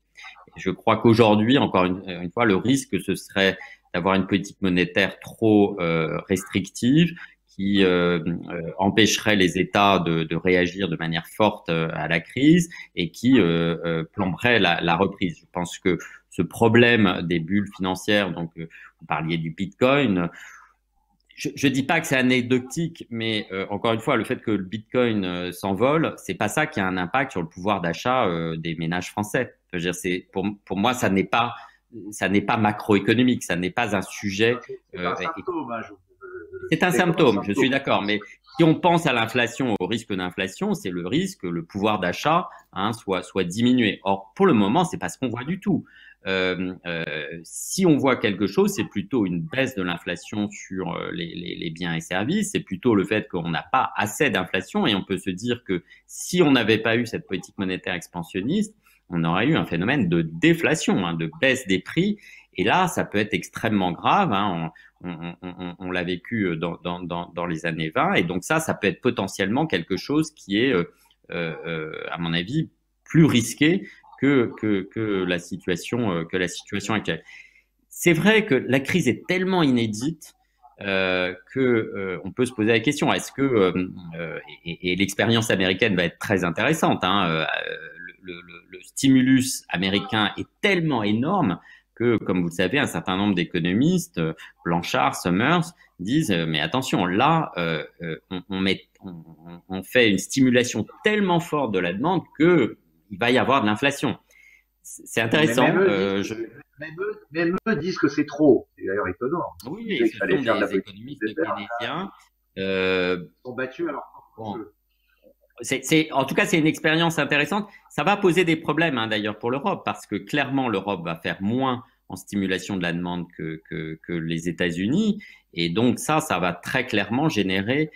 Et je crois qu'aujourd'hui, encore une fois, le risque, ce serait d'avoir une politique monétaire trop restrictive qui empêcherait les États de réagir de manière forte à la crise et qui plomberait la reprise. Je pense que ce problème des bulles financières, donc vous parliez du Bitcoin, je dis pas que c'est anecdotique, mais encore une fois, le fait que le Bitcoin s'envole, c'est pas ça qui a un impact sur le pouvoir d'achat des ménages français. Je veux dire, c'est pour moi, ça n'est pas macroéconomique, ça n'est pas un sujet. C'est un symptôme. C'est un symptôme, je suis d'accord. Mais si on pense à l'inflation, au risque d'inflation, c'est le risque que le pouvoir d'achat soit diminué. Or, pour le moment, c'est pas ce qu'on voit du tout. Si on voit quelque chose, c'est plutôt une baisse de l'inflation sur les biens et services. C'est plutôt le fait qu'on n'a pas assez d'inflation et on peut se dire que si on n'avait pas eu cette politique monétaire expansionniste, on aurait eu un phénomène de déflation, de baisse des prix. Et là, ça peut être extrêmement grave. On l'a vécu dans les années 20. Et donc ça peut être potentiellement quelque chose qui est, à mon avis, plus risqué que la situation actuelle. C'est vrai que la crise est tellement inédite que on peut se poser la question, est-ce que et l'expérience américaine va être très intéressante, le stimulus américain est tellement énorme que, comme vous le savez, un certain nombre d'économistes, Blanchard, Summers, disent mais attention, là on fait une stimulation tellement forte de la demande que il va y avoir de l'inflation. C'est intéressant. Même eux disent que c'est trop. C'est d'ailleurs étonnant. Oui, ce sont des économistes keynésiens. Sont battus alors. Bon. En tout cas, c'est une expérience intéressante. Ça va poser des problèmes d'ailleurs pour l'Europe parce que clairement l'Europe va faire moins en stimulation de la demande que les États-Unis et donc ça va très clairement générer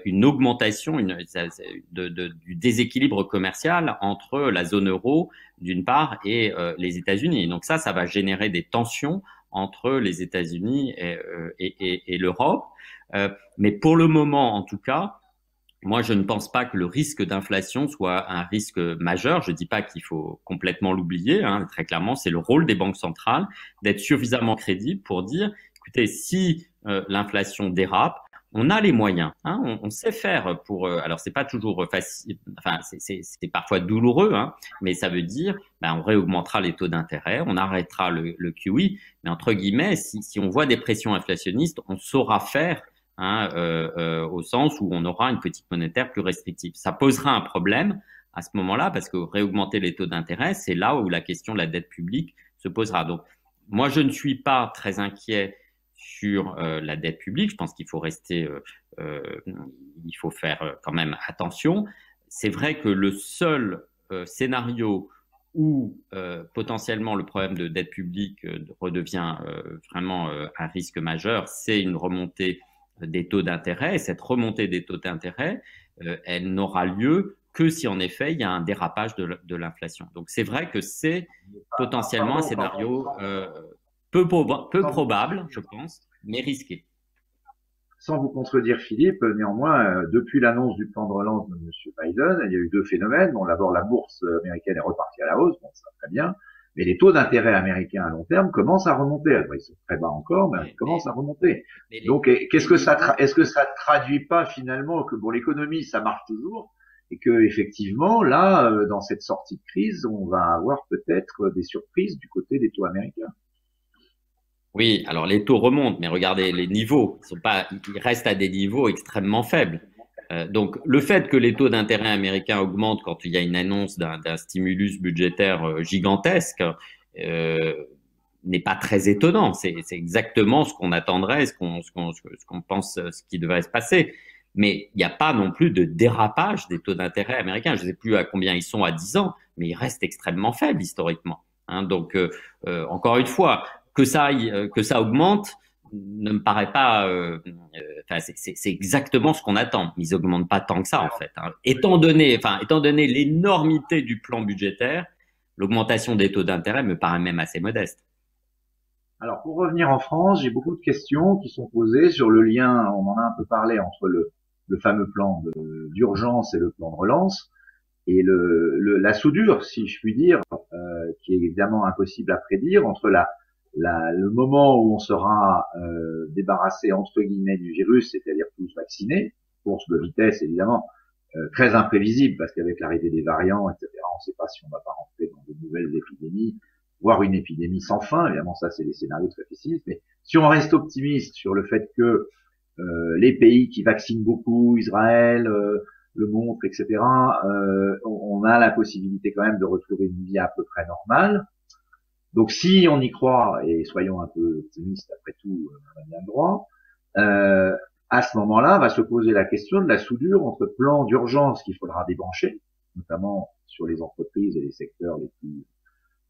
une augmentation du déséquilibre commercial entre la zone euro d'une part et les États-Unis. Donc ça va générer des tensions entre les États-Unis et l'Europe. Mais pour le moment, en tout cas, moi, je ne pense pas que le risque d'inflation soit un risque majeur. Je ne dis pas qu'il faut complètement l'oublier. Hein. Très clairement, c'est le rôle des banques centrales d'être suffisamment crédibles pour dire, écoutez, si l'inflation dérape, on a les moyens. Hein, on sait faire pour. Alors, c'est pas toujours facile. Enfin, c'est parfois douloureux, hein, mais ça veut dire, ben, on réaugmentera les taux d'intérêt, on arrêtera le QE. Mais entre guillemets, si on voit des pressions inflationnistes, on saura faire. Hein, au sens où on aura une politique monétaire plus restrictive. Ça posera un problème à ce moment-là parce que réaugmenter les taux d'intérêt, c'est là où la question de la dette publique se posera. Donc, moi, je ne suis pas très inquiet sur la dette publique. Je pense qu'il faut rester, il faut faire quand même attention. C'est vrai que le seul scénario où potentiellement le problème de dette publique redevient vraiment un risque majeur, c'est une remontée des taux d'intérêt. Et cette remontée des taux d'intérêt, elle n'aura lieu que si en effet il y a un dérapage de l'inflation. Donc c'est vrai que c'est potentiellement un scénario peu probable, je pense, mais risqué. Sans vous contredire, Philippe, néanmoins, depuis l'annonce du plan de relance de M. Biden, il y a eu deux phénomènes. Bon, d'abord, la bourse américaine est repartie à la hausse, bon, ça va très bien. Mais les taux d'intérêt américains à long terme commencent à remonter. Alors, ils sont très bas encore, mais ils commencent à remonter. Donc, est-ce que ça traduit pas finalement que pour l'économie, ça marche toujours et que effectivement, là, dans cette sortie de crise, on va avoir peut-être des surprises du côté des taux américains? Oui, alors les taux remontent, mais regardez les niveaux, ils restent à des niveaux extrêmement faibles. Donc, le fait que les taux d'intérêt américains augmentent quand il y a une annonce d'un stimulus budgétaire gigantesque n'est pas très étonnant. C'est exactement ce qu'on attendrait, ce qu'on pense, ce qui devrait se passer. Mais il n'y a pas non plus de dérapage des taux d'intérêt américains. Je ne sais plus à combien ils sont à 10 ans, mais ils restent extrêmement faibles historiquement. Hein, donc, encore une fois, que ça augmente ne me paraît pas. C'est exactement ce qu'on attend. Mais ils augmentent pas tant que ça en fait. Hein. Étant donné l'énormité du plan budgétaire, l'augmentation des taux d'intérêt me paraît même assez modeste. Alors, pour revenir en France, j'ai beaucoup de questions qui sont posées sur le lien. On en a un peu parlé entre le fameux plan d'urgence et le plan de relance et la soudure, si je puis dire, qui est évidemment impossible à prédire entre le moment où on sera débarrassé entre guillemets du virus, c'est-à-dire tous vaccinés, course de vitesse évidemment très imprévisible parce qu'avec l'arrivée des variants, etc., on ne sait pas si on va pas rentrer dans de nouvelles épidémies, voire une épidémie sans fin. Évidemment, ça c'est des scénarios très pessimistes, mais si on reste optimiste sur le fait que les pays qui vaccinent beaucoup, Israël, le montre, etc., on a la possibilité quand même de retrouver une vie à peu près normale. Donc si on y croit, et soyons un peu optimistes, après tout, on a bien le droit, à ce moment-là va se poser la question de la soudure entre plans d'urgence qu'il faudra débrancher, notamment sur les entreprises et les secteurs les plus...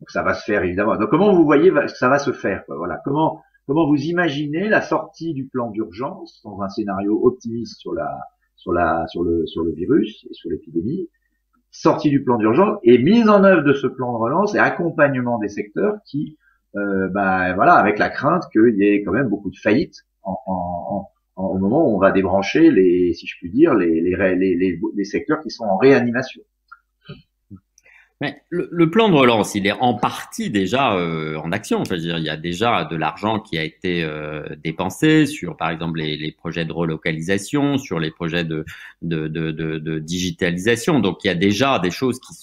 Donc ça va se faire évidemment. Donc comment vous voyez que ça va se faire, quoi. Voilà. Comment vous imaginez la sortie du plan d'urgence dans un scénario optimiste sur le virus et sur l'épidémie, sortie du plan d'urgence et mise en œuvre de ce plan de relance et accompagnement des secteurs qui, voilà, avec la crainte qu'il y ait quand même beaucoup de faillites au moment où on va débrancher si je puis dire, les secteurs qui sont en réanimation. Mais le plan de relance, il est en partie déjà en action. Je veux dire, il y a déjà de l'argent qui a été dépensé sur, par exemple, les projets de relocalisation, sur les projets de digitalisation. Donc, il y a déjà des choses qui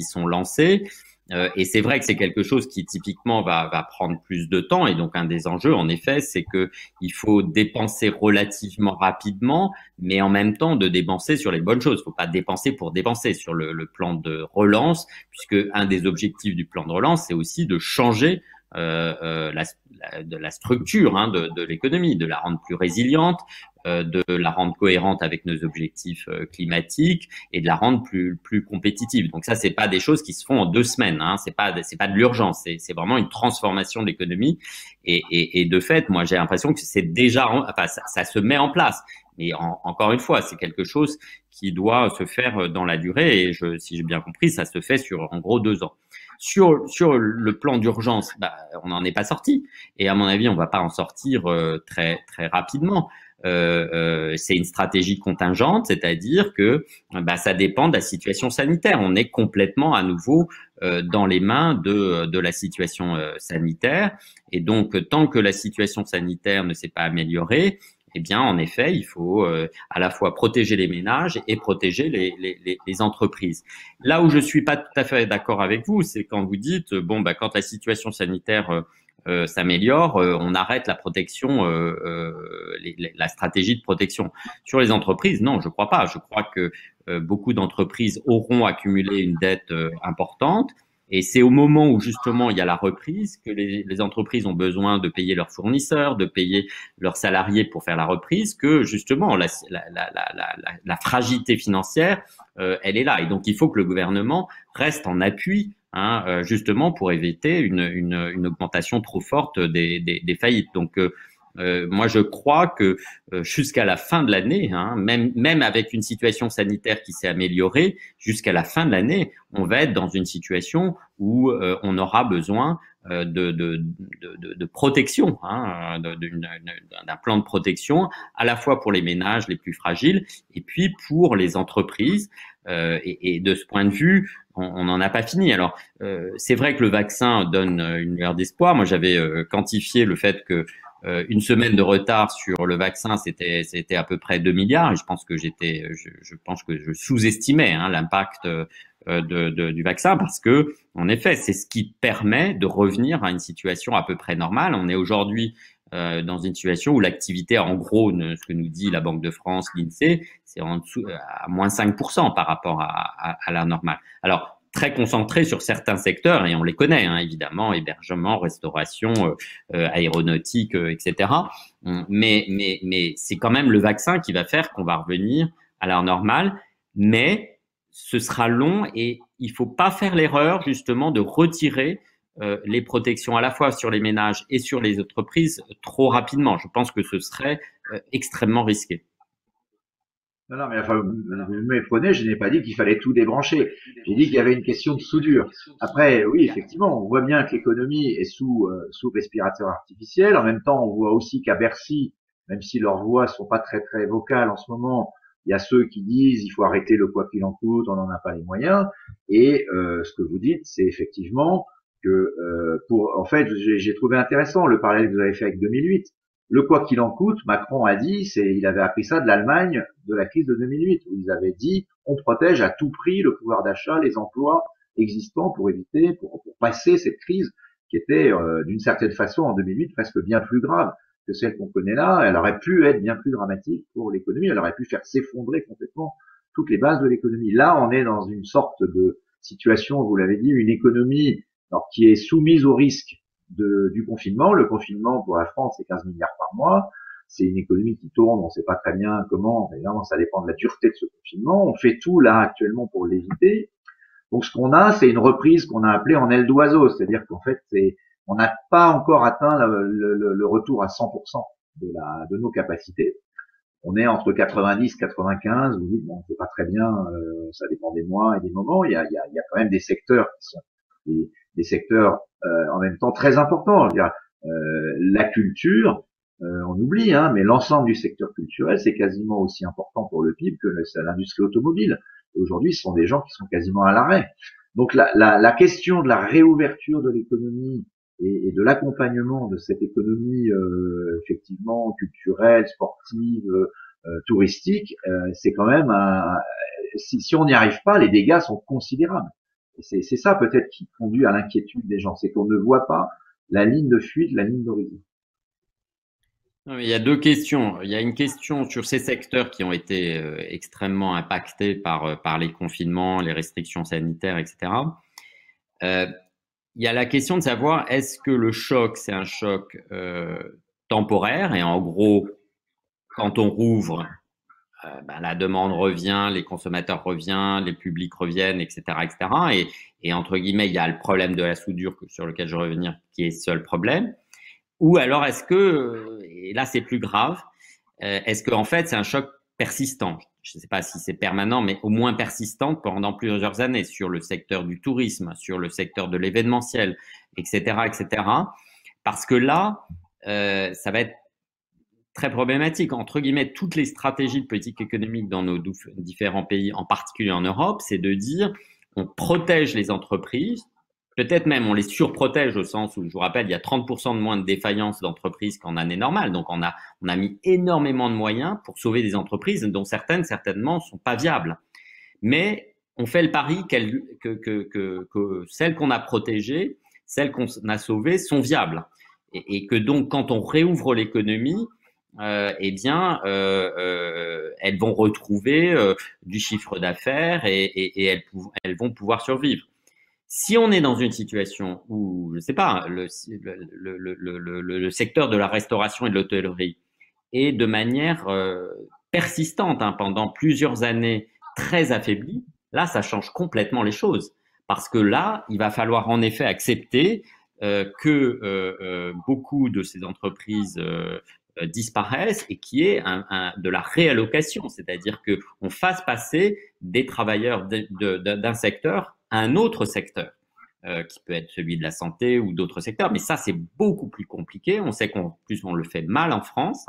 sont lancées. Et c'est vrai que c'est quelque chose qui typiquement va prendre plus de temps. Et donc, un des enjeux, en effet, c'est que il faut dépenser relativement rapidement, mais en même temps de dépenser sur les bonnes choses. Il ne faut pas dépenser pour dépenser sur le plan de relance, puisque un des objectifs du plan de relance, c'est aussi de changer de la structure de l'économie, de la rendre plus résiliente, de la rendre cohérente avec nos objectifs climatiques et de la rendre plus compétitive. Donc ça, c'est pas des choses qui se font en 2 semaines. Hein. C'est pas de l'urgence. C'est vraiment une transformation de l'économie. Et de fait, moi, j'ai l'impression que c'est déjà, ça se met en place. Mais encore une fois, c'est quelque chose qui doit se faire dans la durée. Et si j'ai bien compris, ça se fait sur en gros 2 ans. Sur le plan d'urgence, on n'en est pas sorti. Et à mon avis, on va pas en sortir très très rapidement. c'est une stratégie contingente, c'est-à-dire que ça dépend de la situation sanitaire. On est complètement à nouveau dans les mains de la situation sanitaire. Et donc, tant que la situation sanitaire ne s'est pas améliorée, eh bien, en effet, il faut à la fois protéger les ménages et protéger les entreprises. Là où je suis pas tout à fait d'accord avec vous, c'est quand vous dites quand la situation sanitaire s'améliore, on arrête la protection, la stratégie de protection. Sur les entreprises, non, je crois pas. Je crois que beaucoup d'entreprises auront accumulé une dette importante. Et c'est au moment où justement il y a la reprise que les entreprises ont besoin de payer leurs fournisseurs, de payer leurs salariés pour faire la reprise, que justement la fragilité financière, elle est là. Et donc il faut que le gouvernement reste en appui, justement pour éviter une augmentation trop forte des faillites. Donc moi, je crois que jusqu'à la fin de l'année, même avec une situation sanitaire qui s'est améliorée, jusqu'à la fin de l'année, on va être dans une situation où on aura besoin de protection, d'un plan de protection, à la fois pour les ménages les plus fragiles et puis pour les entreprises. Et de ce point de vue, on n'en a pas fini. Alors, c'est vrai que le vaccin donne une lueur d'espoir. Moi, j'avais quantifié le fait que une semaine de retard sur le vaccin, c'était à peu près 2 milliards. Et je pense que je pense que je sous-estimais l'impact du vaccin parce que, en effet, c'est ce qui permet de revenir à une situation à peu près normale. On est aujourd'hui dans une situation où l'activité, en gros, ce que nous dit la Banque de France, l'INSEE, c'est en dessous à moins 5% par rapport à la normale. Alors, très concentré sur certains secteurs, et on les connaît, évidemment, hébergement, restauration, aéronautique, etc. Mais c'est quand même le vaccin qui va faire qu'on va revenir à la normale, mais ce sera long et il faut pas faire l'erreur, justement, de retirer les protections à la fois sur les ménages et sur les entreprises trop rapidement. Je pense que ce serait extrêmement risqué. Non, mais enfin, vous me méprenez, je n'ai pas dit qu'il fallait tout débrancher. J'ai dit qu'il y avait une question de soudure. Après, oui, effectivement, on voit bien que l'économie est sous respirateur artificiel. En même temps, on voit aussi qu'à Bercy, même si leurs voix sont pas très très vocales en ce moment, il y a ceux qui disent il faut arrêter le quoi qu'il en coûte, on n'en a pas les moyens. Et ce que vous dites, c'est effectivement que en fait, j'ai trouvé intéressant le parallèle que vous avez fait avec 2008. Le quoi qu'il en coûte, Macron a dit, il avait appris ça de l'Allemagne de la crise de 2008, où ils avaient dit, on protège à tout prix le pouvoir d'achat, les emplois existants pour éviter, pour passer cette crise qui était, d'une certaine façon, en 2008, presque bien plus grave que celle qu'on connaît là. Elle aurait pu être bien plus dramatique pour l'économie, elle aurait pu faire s'effondrer complètement toutes les bases de l'économie. Là, on est dans une sorte de situation, vous l'avez dit, une économie qui est soumise au risque du confinement. Le confinement pour la France, c'est 15 milliards par mois. C'est une économie qui tourne, on ne sait pas très bien comment, évidemment ça dépend de la dureté de ce confinement. On fait tout là actuellement pour l'éviter. Donc ce qu'on a, c'est une reprise qu'on a appelée en aile d'oiseau, c'est-à-dire qu'en fait, on n'a pas encore atteint le retour à 100% de nos capacités. On est entre 90, 95. Vous dites bon, c'est pas très bien, ça dépend des mois et des moments. Il y a quand même des secteurs qui sont des secteurs en même temps très importants. Je veux dire, la culture, on oublie, mais l'ensemble du secteur culturel, c'est quasiment aussi important pour le PIB que l'industrie automobile. Aujourd'hui, ce sont des gens qui sont quasiment à l'arrêt. Donc la question de la réouverture de l'économie et de l'accompagnement de cette économie effectivement culturelle, sportive, touristique, c'est quand même si on n'y arrive pas, les dégâts sont considérables. C'est ça peut-être qui conduit à l'inquiétude des gens, c'est qu'on ne voit pas la ligne de fuite, la ligne d'horizon. Il y a deux questions. Il y a une question sur ces secteurs qui ont été extrêmement impactés par les confinements, les restrictions sanitaires, etc. Il y a la question de savoir est-ce que le choc, c'est un choc temporaire et en gros, quand on rouvre, la demande revient, les consommateurs reviennent, les publics reviennent, etc., etc. Et entre guillemets, il y a le problème de la soudure sur lequel je vais revenir, qui est le seul problème. Ou alors est-ce que, et là c'est plus grave, est-ce que en fait c'est un choc persistant? Je ne sais pas si c'est permanent, mais au moins persistant pendant plusieurs années sur le secteur du tourisme, sur le secteur de l'événementiel, etc., etc. Parce que là, ça va être très problématique. Entre guillemets, toutes les stratégies de politique économique dans nos différents pays, en particulier en Europe, c'est de dire on protège les entreprises, peut-être même on les surprotège au sens où, je vous rappelle, il y a 30% de moins de défaillances d'entreprises qu'en année normale. Donc on a mis énormément de moyens pour sauver des entreprises dont certaines, certainement, sont pas viables. Mais on fait le pari que celles qu'on a protégées, celles qu'on a sauvées sont viables. Et que donc, quand on réouvre l'économie, elles vont retrouver du chiffre d'affaires et elles vont pouvoir survivre. Si on est dans une situation où, je sais pas, le secteur de la restauration et de l'hôtellerie est de manière persistante pendant plusieurs années très affaibli, là, ça change complètement les choses. Parce que là, il va falloir en effet accepter que beaucoup de ces entreprises disparaissent et qu'il y ait de la réallocation, c'est-à-dire que on fasse passer des travailleurs d'un secteur à un autre secteur, qui peut être celui de la santé ou d'autres secteurs. Mais ça, c'est beaucoup plus compliqué. On sait qu'en plus on le fait mal en France,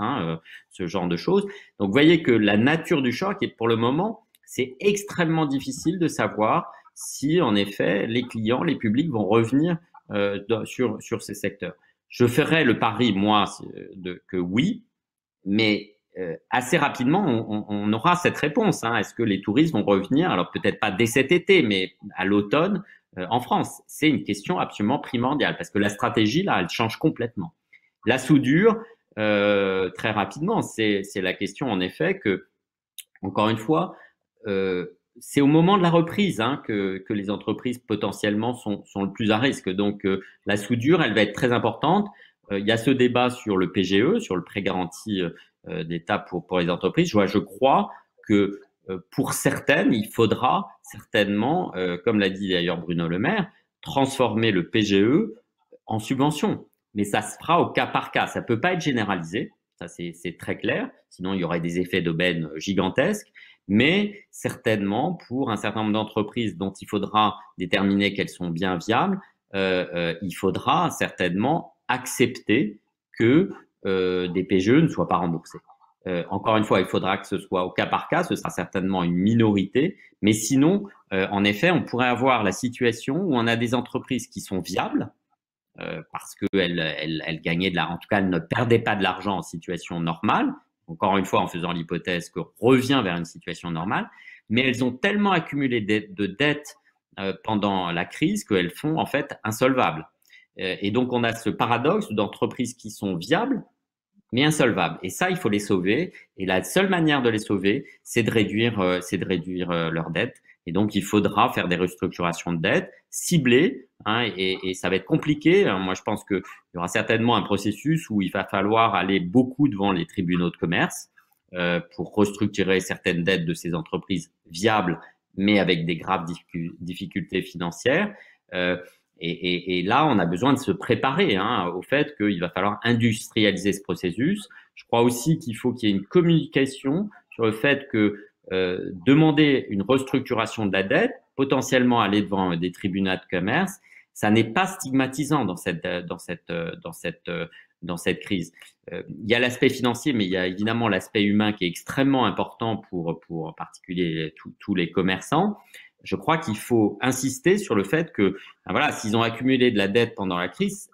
ce genre de choses. Donc, vous voyez que la nature du choc est pour le moment, c'est extrêmement difficile de savoir si, en effet, les clients, les publics vont revenir sur ces secteurs. Je ferais le pari, moi, que oui, mais assez rapidement, on aura cette réponse. Est-ce que les touristes vont revenir? Alors peut-être pas dès cet été, mais à l'automne en France. C'est une question absolument primordiale parce que la stratégie, là, elle change complètement. La soudure, très rapidement, c'est la question, en effet, que, encore une fois, c'est au moment de la reprise que les entreprises potentiellement sont le plus à risque. Donc la soudure, elle va être très importante. Il y a ce débat sur le PGE, sur le prêt garanti d'État pour les entreprises. Je crois que pour certaines, il faudra certainement, comme l'a dit d'ailleurs Bruno Le Maire, transformer le PGE en subvention. Mais ça se fera au cas par cas. Ça peut pas être généralisé. Ça, c'est très clair. Sinon, il y aurait des effets d'aubaine gigantesques. Mais certainement, pour un certain nombre d'entreprises dont il faudra déterminer qu'elles sont bien viables, il faudra certainement accepter que des PGE ne soient pas remboursés. Encore une fois, il faudra que ce soit au cas par cas, ce sera certainement une minorité, mais sinon, en effet, on pourrait avoir la situation où on a des entreprises qui sont viables, parce qu'elles gagnaient en tout cas, elles ne perdaient pas de l'argent en situation normale, encore une fois en faisant l'hypothèse que revient vers une situation normale, mais elles ont tellement accumulé de dettes pendant la crise qu'elles font en fait insolvables. Et donc on a ce paradoxe d'entreprises qui sont viables mais insolvables. Et ça, il faut les sauver. Et la seule manière de les sauver, c'est de réduire leurs dettes. Et donc, il faudra faire des restructurations de dettes ciblées, et ça va être compliqué. Moi, je pense qu'il y aura certainement un processus où il va falloir aller beaucoup devant les tribunaux de commerce pour restructurer certaines dettes de ces entreprises viables, mais avec des graves difficultés financières. Et là, on a besoin de se préparer au fait qu'il va falloir industrialiser ce processus. Je crois aussi qu'il faut qu'il y ait une communication sur le fait que demander une restructuration de la dette, potentiellement aller devant des tribunaux de commerce, ça n'est pas stigmatisant dans cette crise. Il y a l'aspect financier, mais il y a évidemment l'aspect humain qui est extrêmement important pour en particulier tous les commerçants. Je crois qu'il faut insister sur le fait que, voilà, s'ils ont accumulé de la dette pendant la crise,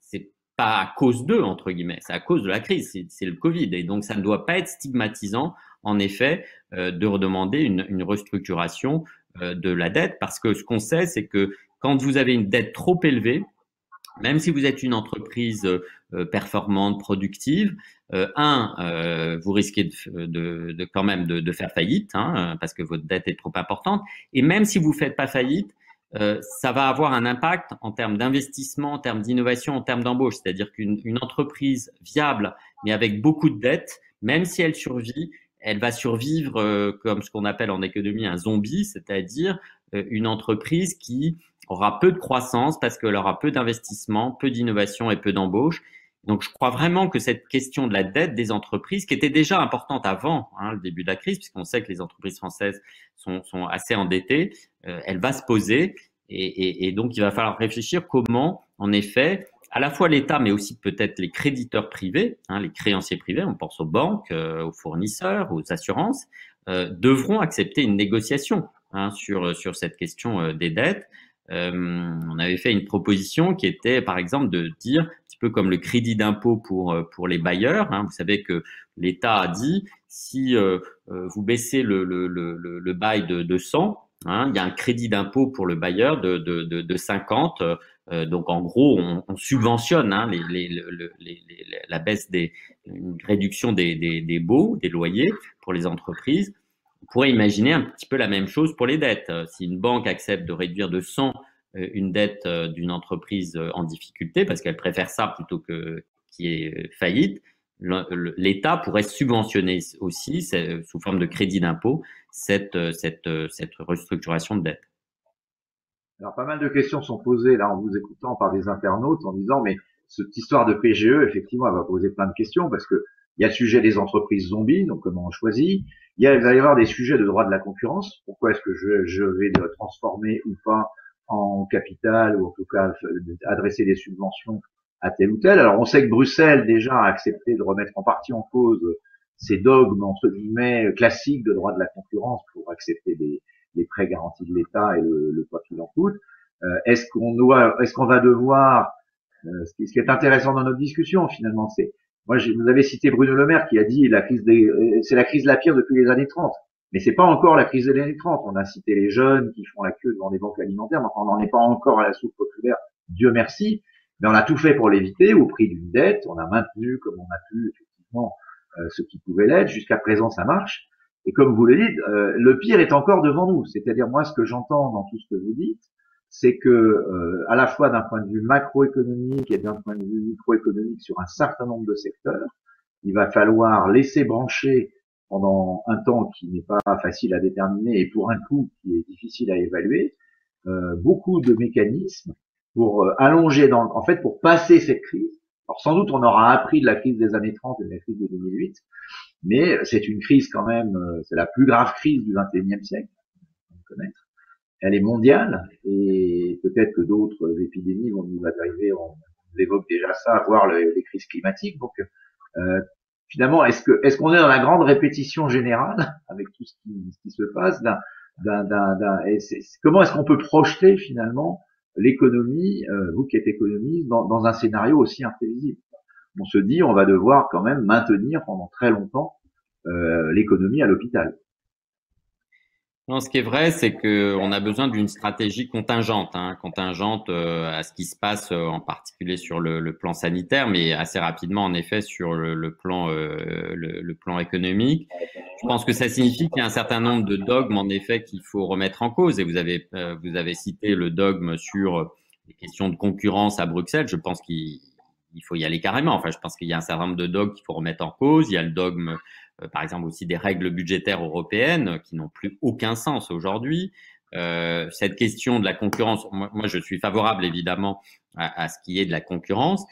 c'est pas à cause d'eux, entre guillemets, c'est à cause de la crise, c'est le Covid. Et donc, ça ne doit pas être stigmatisant, en effet, de redemander une restructuration de la dette, parce que ce qu'on sait, c'est que quand vous avez une dette trop élevée, même si vous êtes une entreprise performante, productive, vous risquez quand même de faire faillite, parce que votre dette est trop importante. Et même si vous faites pas faillite, ça va avoir un impact en termes d'investissement, en termes d'innovation, en termes d'embauche. C'est-à-dire qu'une entreprise viable, mais avec beaucoup de dettes, même si elle survit, elle va survivre comme ce qu'on appelle en économie un zombie, c'est-à-dire une entreprise qui aura peu de croissance parce qu'elle aura peu d'investissement, peu d'innovation et peu d'embauche. Donc, je crois vraiment que cette question de la dette des entreprises, qui était déjà importante avant le début de la crise, puisqu'on sait que les entreprises françaises sont assez endettées, elle va se poser. Et donc, il va falloir réfléchir comment, en effet, à la fois l'État, mais aussi peut-être les créditeurs privés, les créanciers privés, on pense aux banques, aux fournisseurs, aux assurances, devront accepter une négociation sur cette question des dettes. On avait fait une proposition qui était, par exemple, de dire, un petit peu comme le crédit d'impôt pour les bailleurs. Vous savez que l'État a dit, si vous baissez le bail de 100, il y a un crédit d'impôt pour le bailleur de 50. Donc en gros, on subventionne la baisse une réduction des baux, des loyers pour les entreprises. On pourrait imaginer un petit peu la même chose pour les dettes. Si une banque accepte de réduire de 100 une dette d'une entreprise en difficulté, parce qu'elle préfère ça plutôt que qui est faillite, l'État pourrait subventionner aussi, sous forme de crédit d'impôt, cette restructuration de dette. Alors, pas mal de questions sont posées là en vous écoutant par des internautes en disant mais cette histoire de PGE, effectivement, elle va poser plein de questions parce que il y a le sujet des entreprises zombies, donc comment on choisit. Il va y avoir des sujets de droit de la concurrence. Pourquoi est-ce que je vais transformer ou pas en capital ou en tout cas adresser des subventions à tel ou tel. Alors, on sait que Bruxelles déjà a accepté de remettre en partie en cause ces dogmes entre guillemets classiques de droit de la concurrence pour accepter les prêts garantis de l'État et le quoi qu'il en coûte. Est-ce qu'on va devoir ce qui est intéressant dans notre discussion finalement, c'est vous avez cité Bruno Le Maire qui a dit c'est la crise la pire depuis les années 30. Mais c'est pas encore la crise des années 30. On a cité les jeunes qui font la queue devant des banques alimentaires, mais enfin, on n'en est pas encore à la soupe populaire, Dieu merci. Mais on a tout fait pour l'éviter au prix d'une dette. On a maintenu comme on a pu effectivement ce qui pouvait l'être. Jusqu'à présent, ça marche. Et comme vous le dites, le pire est encore devant nous. C'est-à-dire, moi, ce que j'entends dans tout ce que vous dites, c'est que, à la fois d'un point de vue macroéconomique et d'un point de vue microéconomique sur un certain nombre de secteurs, il va falloir laisser brancher pendant un temps qui n'est pas facile à déterminer et pour un coût qui est difficile à évaluer, beaucoup de mécanismes pour allonger en fait, pour passer cette crise. Alors, sans doute, on aura appris de la crise des années 30 et de la crise de 2008, mais c'est une crise quand même, c'est la plus grave crise du XXIe siècle, on peut connaître. Elle est mondiale et peut-être que d'autres épidémies vont nous arriver, on évoque déjà ça, voire les crises climatiques. Donc finalement, est-ce qu'on est dans la grande répétition générale avec tout ce qui se passe comment est-ce qu'on peut projeter finalement l'économie, vous qui êtes économiste, dans un scénario aussi imprévisible? On se dit on va devoir quand même maintenir pendant très longtemps l'économie à l'hôpital. Non, ce qui est vrai, c'est qu'on a besoin d'une stratégie contingente, contingente à ce qui se passe en particulier sur le plan sanitaire, mais assez rapidement en effet sur le plan économique. Je pense que ça signifie qu'il y a un certain nombre de dogmes en effet qu'il faut remettre en cause. Et vous avez cité le dogme sur les questions de concurrence à Bruxelles. Je pense qu'il faut y aller carrément. Enfin, je pense qu'il y a un certain nombre de dogmes qu'il faut remettre en cause. Il y a le dogme par exemple aussi des règles budgétaires européennes qui n'ont plus aucun sens aujourd'hui. Cette question de la concurrence, moi je suis favorable évidemment à ce qui est de la concurrence,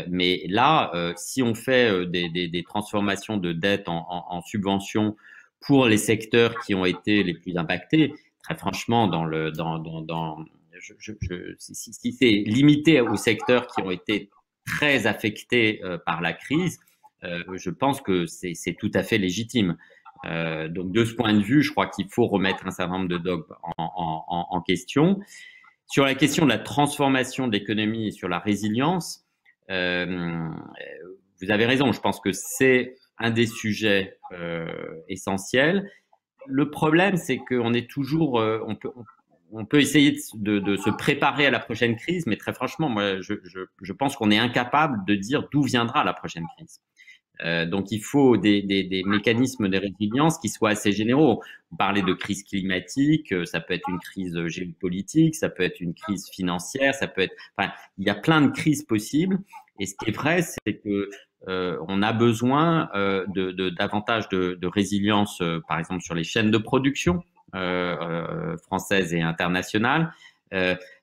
mais là, si on fait des transformations de dette en subventions pour les secteurs qui ont été les plus impactés, très franchement, si c'est limité aux secteurs qui ont été très affectés par la crise, je pense que c'est tout à fait légitime. Donc, de ce point de vue, je crois qu'il faut remettre un certain nombre de dogmes en question. Sur la question de la transformation de l'économie et sur la résilience, vous avez raison. Je pense que c'est un des sujets essentiels. Le problème, c'est qu'on est toujours, on peut essayer de se préparer à la prochaine crise, mais très franchement, moi, je pense qu'on est incapable de dire d'où viendra la prochaine crise. Donc, il faut des mécanismes de résilience qui soient assez généraux. Vous parlez de crise climatique, ça peut être une crise géopolitique, ça peut être une crise financière, ça peut être. Enfin, il y a plein de crises possibles. Et ce qui est vrai, c'est que on a besoin davantage de résilience, par exemple sur les chaînes de production françaises et internationales.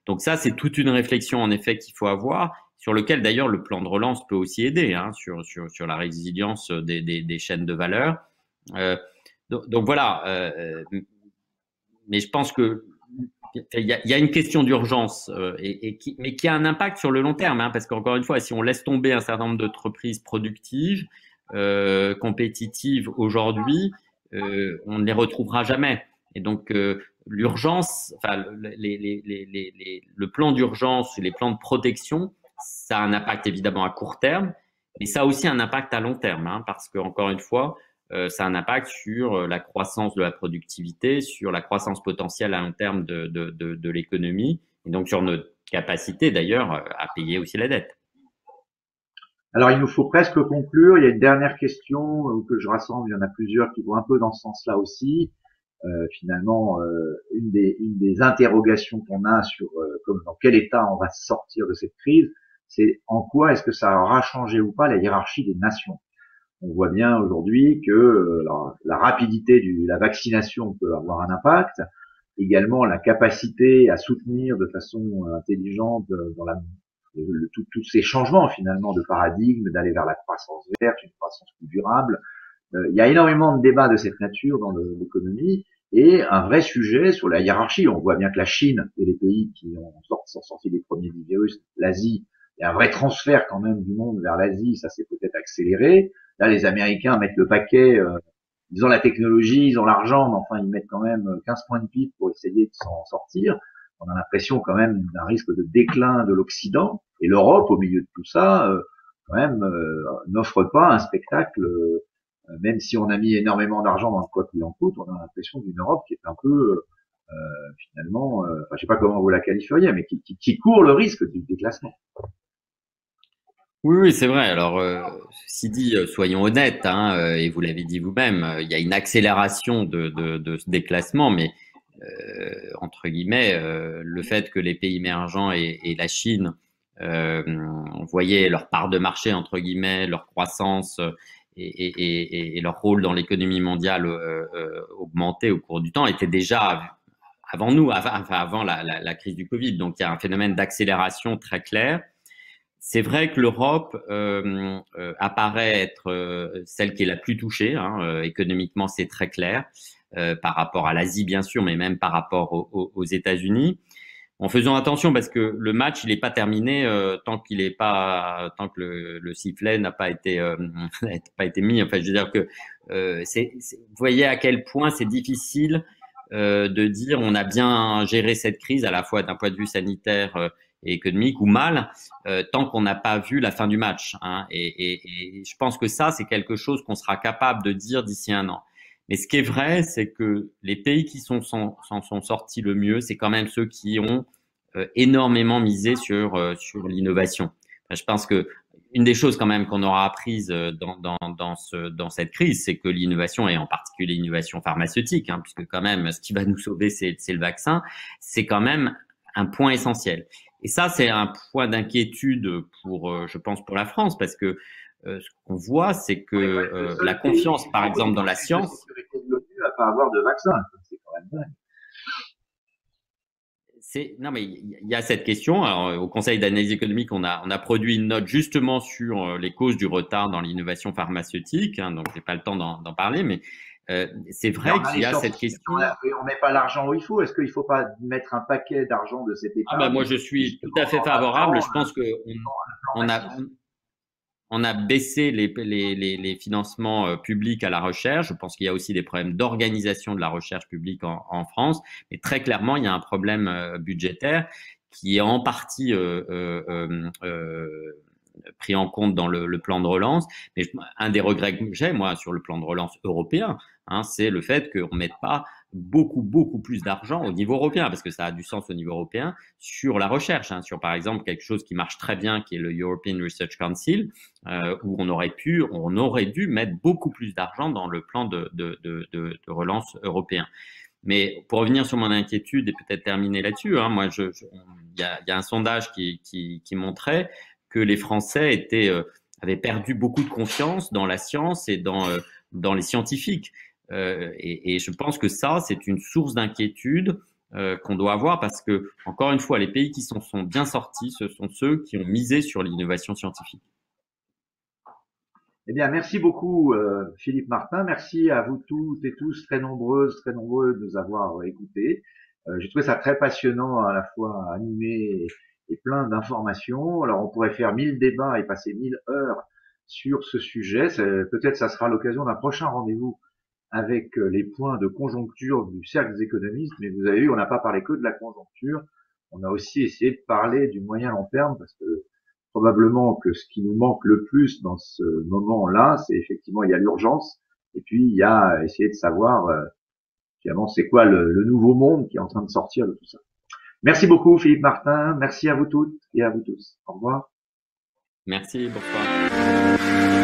Donc ça, c'est toute une réflexion en effet qu'il faut avoir, sur lequel d'ailleurs le plan de relance peut aussi aider, sur la résilience des chaînes de valeur. Donc voilà. Mais je pense que il y a une question d'urgence, mais qui a un impact sur le long terme, hein, parce qu'encore une fois, si on laisse tomber un certain nombre d'entreprises productives, compétitives aujourd'hui, on ne les retrouvera jamais. Et donc, l'urgence, enfin, le plan d'urgence, les plans de protection, ça a un impact évidemment à court terme, mais ça a aussi un impact à long terme, hein, parce que encore une fois, ça a un impact sur la croissance de la productivité, sur la croissance potentielle à long terme de l'économie, et donc sur notre capacité d'ailleurs à payer aussi la dette. Alors, il nous faut presque conclure. Il y a une dernière question que je rassemble. Il y en a plusieurs qui vont un peu dans ce sens-là aussi. Finalement, une des interrogations qu'on a sur comme dans quel état on va sortir de cette crise, c'est en quoi est-ce que ça aura changé ou pas la hiérarchie des nations. On voit bien aujourd'hui que la rapidité de la vaccination peut avoir un impact, également la capacité à soutenir de façon intelligente dans tous ces changements finalement de paradigme, d'aller vers la croissance verte, une croissance plus durable. Il y a énormément de débats de cette nature dans l'économie et un vrai sujet sur la hiérarchie. On voit bien que la Chine et les pays qui sont sortis des premiers du virus, l'Asie, il y a un vrai transfert quand même du monde vers l'Asie, ça s'est peut-être accéléré. Là, les Américains mettent le paquet, ils ont la technologie, ils ont l'argent, mais enfin, ils mettent quand même 15 points de PIB pour essayer de s'en sortir. On a l'impression quand même d'un risque de déclin de l'Occident. Et l'Europe, au milieu de tout ça, quand même, n'offre pas un spectacle, même si on a mis énormément d'argent dans le quoi qu'il en coûte, on a l'impression d'une Europe qui est un peu, finalement, enfin, je sais pas comment vous la qualifieriez, mais qui court le risque du déclassement. Oui, oui, c'est vrai. Alors, ceci dit, soyons honnêtes, hein, et vous l'avez dit vous-même, il y a une accélération de ce déclassement, mais entre guillemets, le fait que les pays émergents et la Chine voyaient leur part de marché, entre guillemets, leur croissance et leur rôle dans l'économie mondiale augmenter au cours du temps, était déjà avant nous, avant la crise du Covid. Donc, il y a un phénomène d'accélération très clair. C'est vrai que l'Europe apparaît être celle qui est la plus touchée, hein, économiquement, c'est très clair, par rapport à l'Asie bien sûr, mais même par rapport aux États-Unis. En faisant attention parce que le match il n'est pas terminé tant tant que le sifflet n'a pas été n'a pas été mis. Enfin, je veux dire que vous voyez à quel point c'est difficile de dire on a bien géré cette crise à la fois d'un point de vue sanitaire et économique ou mal tant qu'on n'a pas vu la fin du match, hein. Et je pense que ça c'est quelque chose qu'on sera capable de dire d'ici un an. Mais ce qui est vrai, c'est que les pays qui s'en sont sortis le mieux, c'est quand même ceux qui ont énormément misé sur l'innovation. Enfin, je pense que une des choses quand même qu'on aura apprises dans cette crise, c'est que l'innovation, et en particulier l'innovation pharmaceutique, hein, puisque quand même ce qui va nous sauver, c'est le vaccin, c'est quand même un point essentiel. Et ça, c'est un point d'inquiétude pour, je pense, pour la France, parce que ce qu'on voit, c'est que la confiance, par exemple, dans la science, À pas avoir de vaccin, c'est quand même dingue. non, mais il y a cette question. Alors, au Conseil d'analyse économique, on a produit une note justement sur les causes du retard dans l'innovation pharmaceutique, hein, donc j'ai pas le temps d'en parler, mais c'est vrai qu'il y a cette question. On met pas l'argent où il faut. Est-ce qu'il faut pas mettre un paquet d'argent de cette Ah ben épargne? moi je suis tout à fait favorable. Je pense que on a on a baissé les financements publics à la recherche. Je pense qu'il y a aussi des problèmes d'organisation de la recherche publique en France. Mais très clairement, il y a un problème budgétaire qui est en partie pris en compte dans le plan de relance. Mais un des regrets que j'ai, moi, sur le plan de relance européen, hein, c'est le fait qu'on ne mette pas beaucoup plus d'argent au niveau européen, parce que ça a du sens au niveau européen, sur la recherche, hein, sur par exemple quelque chose qui marche très bien, qui est le European Research Council, où on aurait dû mettre beaucoup plus d'argent dans le plan de relance européen. Mais pour revenir sur mon inquiétude et peut-être terminer là-dessus, hein, moi, il y a un sondage qui montrait que les Français avaient perdu beaucoup de confiance dans la science et dans les scientifiques. Et je pense que ça, c'est une source d'inquiétude qu'on doit avoir parce que, encore une fois, les pays qui sont bien sortis, ce sont ceux qui ont misé sur l'innovation scientifique. Eh bien, merci beaucoup, Philippe Martin. Merci à vous toutes et tous, très nombreux de nous avoir écoutés. J'ai trouvé ça très passionnant, à la fois animé et plein d'informations. Alors on pourrait faire 1000 débats et passer 1000 heures sur ce sujet. Peut-être ça sera l'occasion d'un prochain rendez-vous avec les points de conjoncture du cercle des économistes. Mais vous avez vu, on n'a pas parlé que de la conjoncture. On a aussi essayé de parler du moyen long terme, parce que probablement que ce qui nous manque le plus dans ce moment-là, c'est effectivement, il y a l'urgence, et puis il y a essayer de savoir finalement c'est quoi le nouveau monde qui est en train de sortir de tout ça. Merci beaucoup Philippe Martin, merci à vous toutes et à vous tous. Au revoir. Merci, bonsoir.